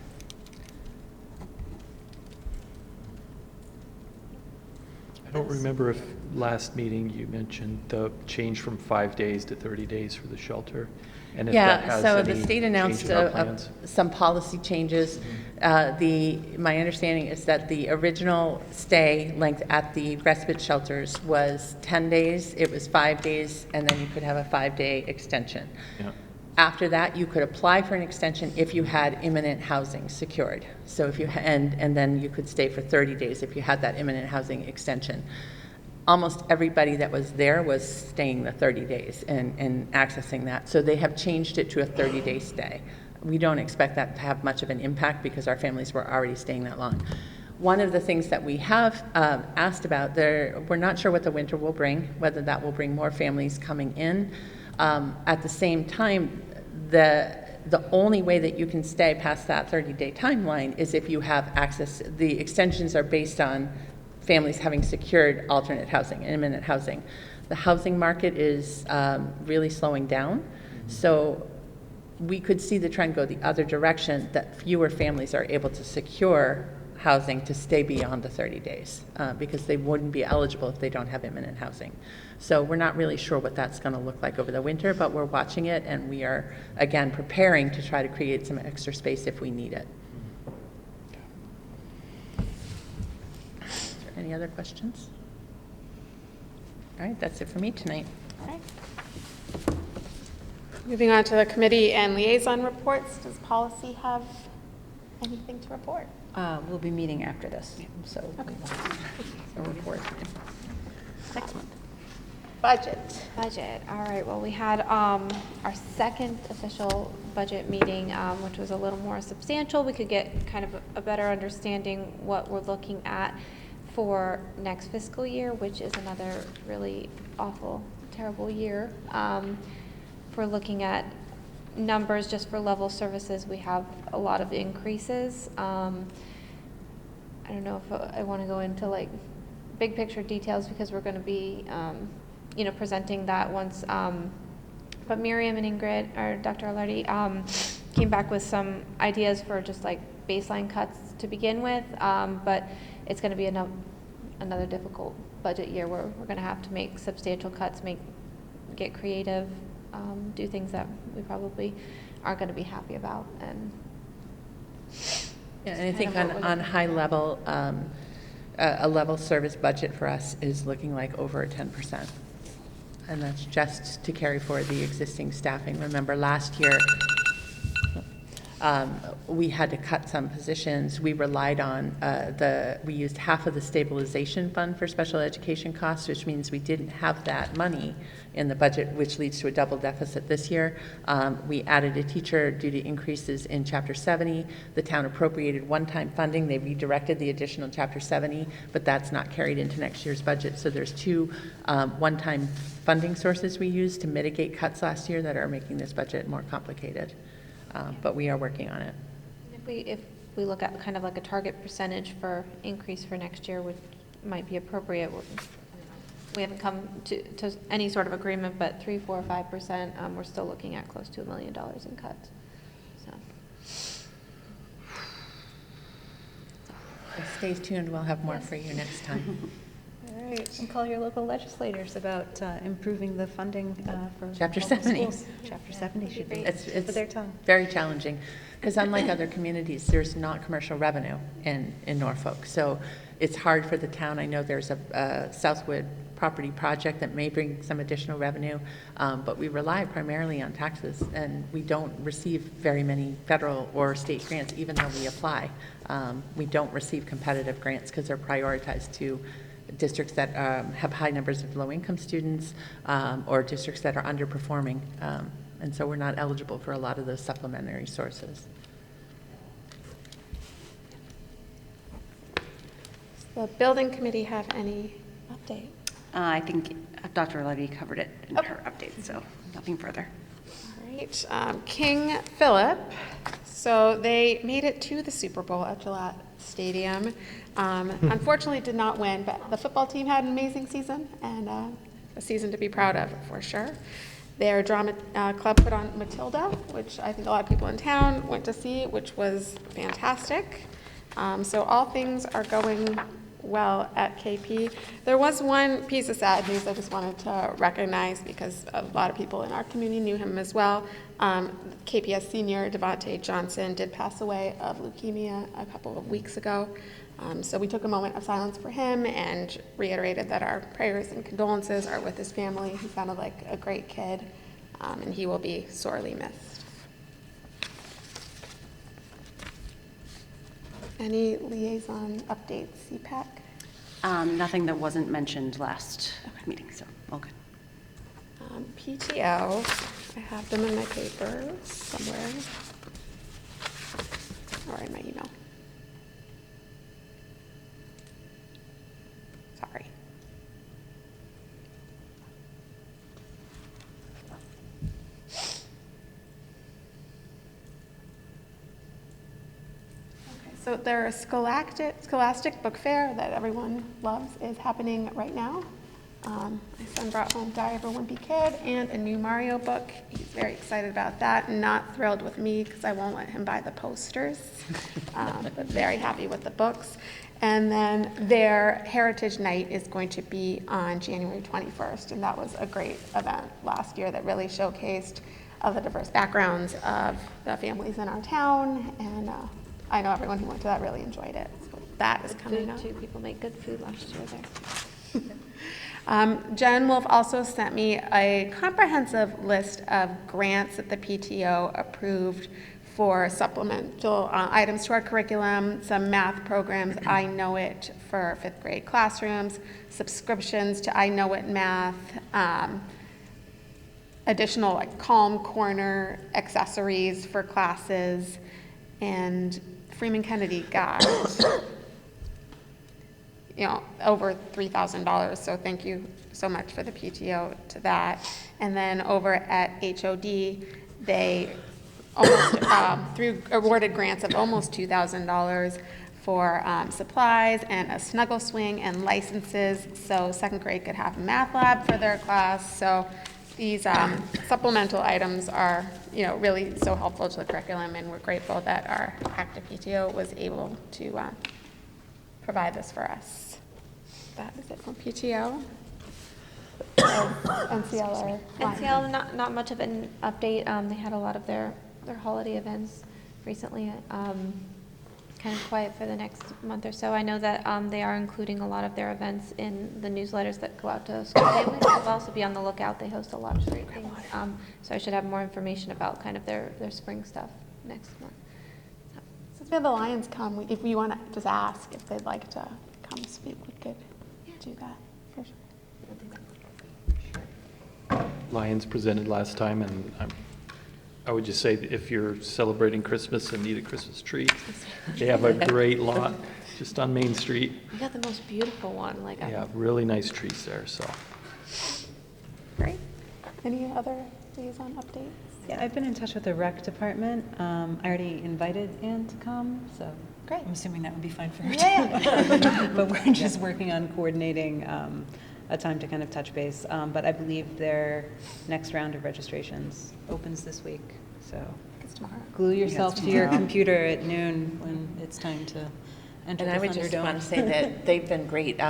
I don't remember if last meeting you mentioned the change from 5 days to 30 days for the shelter. And if that has so any the state announced change in our plans. some policy changes. My understanding is that the original stay length at the respite shelters was 10 days. It was 5 days, and then you could have a 5-day extension. Yeah. After that, you could apply for an extension if you had imminent housing secured. So if you and then you could stay for 30 days if you had that imminent housing extension. Almost everybody that was there was staying the 30 days and accessing that. So they have changed it to a 30-day stay. We don't expect that to have much of an impact because our families were already staying that long. One of the things that we have asked about, we're not sure what the winter will bring, whether that will bring more families coming in. At the same time, the only way that you can stay past that 30-day timeline is if you have access. The extensions are based on families having secured alternate housing, imminent housing. The housing market is really slowing down, so we could see the trend go the other direction, that fewer families are able to secure housing to stay beyond the 30 days because they wouldn't be eligible if they don't have imminent housing. So we're not really sure what that's going to look like over the winter, but we're watching it, and we are, again, preparing to try to create some extra space if we need it. Is there any other questions? All right, that's it for me tonight. All right. Moving on to the committee and liaison reports. Does policy have anything to report? We'll be meeting after this, so Okay. a report next month. Budget. All right, well, we had our second official budget meeting, which was a little more substantial. We could get kind of a better understanding what we're looking at for next fiscal year, which is another really awful, terrible year. If we're looking at numbers just for level services, we have a lot of increases. I don't know if I want to go into like big picture details because we're going to be presenting that once. But Miriam and Ingrid, or Dr. Alardi, came back with some ideas for just like baseline cuts to begin with. But it's going to be another difficult budget year where we're going to have to make substantial cuts, get creative, do things that we probably aren't going to be happy about. And yeah, and I think on high level, a level service budget for us is looking like over 10%. And that's just to carry forward the existing staffing. Remember last year, we had to cut some positions. We relied on we used half of the stabilization fund for special education costs, which means we didn't have that money in the budget, which leads to a double deficit this year. We added a teacher due to increases in Chapter 70. The town appropriated one-time funding. They redirected the additional Chapter 70, but that's not carried into next year's budget. So there's two one-time funding sources we used to mitigate cuts last year that are making this budget more complicated. But we are working on it. If we look at kind of like a target percentage for increase for next year, which might be appropriate, we haven't come to any sort of agreement, but 3%, 4%, 5%, we're still looking at close to $1 million in cuts. So. Stay tuned. We'll have more for you next time. All right, and call your local legislators about improving the funding for Chapter local 70. schools. Chapter 70 should be It's for their tongue. very challenging because unlike other communities, there's not commercial revenue in Norfolk. So it's hard for the town. I know there's a Southwood property project that may bring some additional revenue, but we rely primarily on taxes, and we don't receive very many federal or state grants, even though we apply. We don't receive competitive grants because they're prioritized to districts that have high numbers of low-income students or districts that are underperforming. And so we're not eligible for a lot of those supplementary sources. Does the building committee have any update? I think Dr. Levy covered it in her update, so nothing further. All right, King Philip. So they made it to the Super Bowl at Gillette Stadium. Unfortunately did not win, but the football team had an amazing season and a season to be proud of for sure. Their drama club put on Matilda, which I think a lot of people in town went to see, which was fantastic. So all things are going well at KP. There was one piece of sad news I just wanted to recognize because a lot of people in our community knew him as well. KPS senior Devontae Johnson did pass away of leukemia a couple of weeks ago. So we took a moment of silence for him and reiterated that our prayers and condolences are with his family. He sounded like a great kid, and he will be sorely missed. Any liaison updates, CPAC? Nothing that wasn't mentioned last meeting, so all good. PTO, I have them in my papers somewhere, or in my email. Sorry. So their Scholastic Book Fair that everyone loves is happening right now. My son brought home Diary of a Wimpy Kid and a new Mario book. He's very excited about that. Not thrilled with me because I won't let him buy the posters, but very happy with the books. And then their Heritage Night is going to be on January 21st, and that was a great event last year that really showcased the diverse backgrounds of the families in our town, and I know everyone who went to that really enjoyed it. So that is coming up. Too. People make good food last year there. Jen Wolf also sent me a comprehensive list of grants that the PTO approved for supplemental items to our curriculum, some math programs, I Know It for 5th grade classrooms, subscriptions to I Know It Math, additional like Calm Corner accessories for classes, and Freeman Kennedy got over $3,000, so thank you so much for the PTO to that. And then over at HOD, they almost awarded grants of almost $2,000 for supplies and a snuggle swing and licenses, so 2nd grade could have a math lab for their class. So these supplemental items are really so helpful to the curriculum, and we're grateful that our active PTO was able to provide this for us. That is it from PTO. NCL, not much of an update. They had a lot of their holiday events recently. Kind kind of quiet for the next month or so. I know that they are including a lot of their events in the newsletters that go out to school families. We'll also be on the lookout. They host a lot of great things. So I should have more information about kind of their spring stuff next month. Since we have the Lions come, if we want to just ask if they'd like to come speak, we could do that for sure. Lions presented last time, and I would just say that if you're celebrating Christmas and need a Christmas tree, they have a great lot just on Main Street. We got the most beautiful one. Like, Yeah, really nice trees there, so. Great. Any other liaison updates? Yeah, I've been in touch with the rec department. I already invited Ann to come, so. Great. I'm assuming that would be fine for her. Yeah. But we're just working on coordinating a time to kind of touch base. But I believe their next round of registrations opens this week, so. It's tomorrow. Glue yourself to your computer at noon when it's time to enter And the I would just Thunderdome. want to say that they've been great.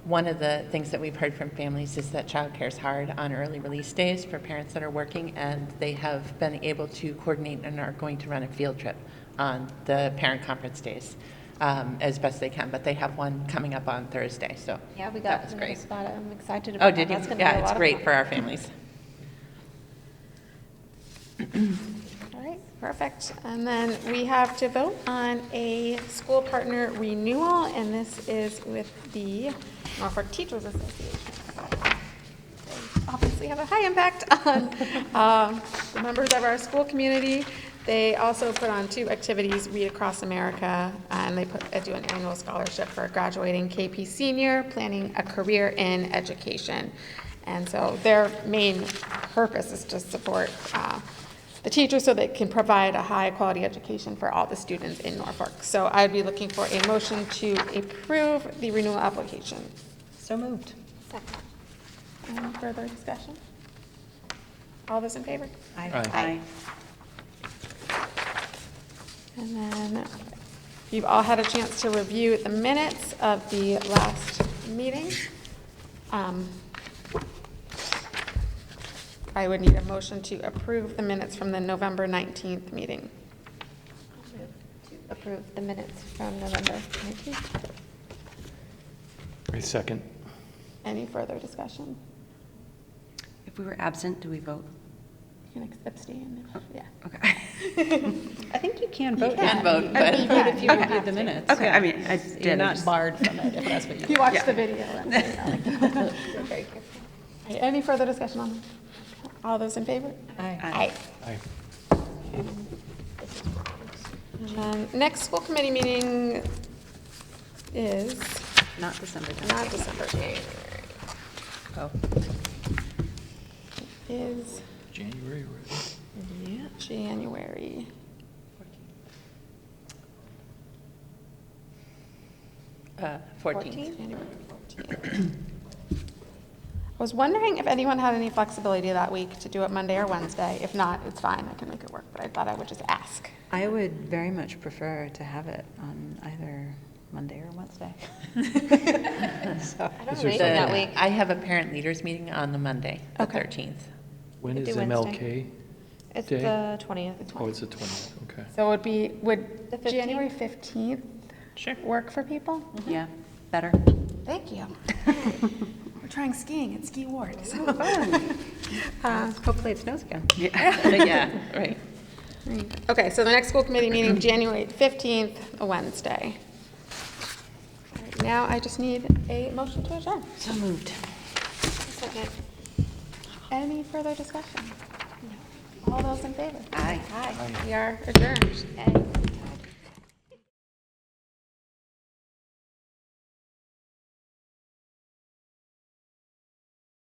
One of the things that we've heard from families is that childcare is hard on early release days for parents that are working, and they have been able to coordinate and are going to run a field trip on the parent conference days as best they can. But they have one coming up on Thursday, so yeah, we that got was another great. spot. I'm excited about Oh, did you? That's gonna be a Yeah, lot it's of great fun. for our families. All right, perfect. And then we have to vote on a school partner renewal, and this is with the Norfolk Teachers Association. They obviously have a high impact on the members of our school community. They also put on 2 activities, Read Across America, and they do an annual scholarship for a graduating KP senior planning a career in education. And so their main purpose is to support the teachers so they can provide a high-quality education for all the students in Norfolk. So I'd be looking for a motion to approve the renewal application. So moved. Second. Any further discussion? All those in favor? Aye. And then you've all had a chance to review the minutes of the last meeting. I would need a motion to approve the minutes from the November 19th meeting. To approve the minutes from November 19th. A second. Any further discussion? If we were absent, do we vote? You can abstain, yeah. Okay. I think you can vote. You can vote, but but you would if you reviewed the minutes. Okay, I mean, I You're did. not barred from it if that's what you. You watched the video. And, You're very careful. All right, any further discussion on that? All those in favor? Aye. Aye. And then next school committee meeting is Not December. not December, January. Oh. Is January, right? January. Uh, 14th. January 14th. I was wondering if anyone had any flexibility that week to do it Monday or Wednesday. If not, it's fine, I can make it work, but I thought I would just ask. I would very much prefer to have it on either Monday or Wednesday. So, I don't Is there race that something- week. I have a parent leaders meeting on the Monday, the Okay. 13th. When Could is do Wednesday. MLK It's Day? the 20th. Oh, it's the 20th, okay. So it would The 15th? January 15th Sure. work for people? yeah, better. Thank you. We're trying skiing at Ski Ward. So. Hopefully it snows again. Yeah, right. Okay, so the next school committee meeting, January 15th, a Wednesday. All right, now I just need a motion to adjourn. So moved. Second. Any further discussion? All those in favor? Aye. Aye. We are adjourned.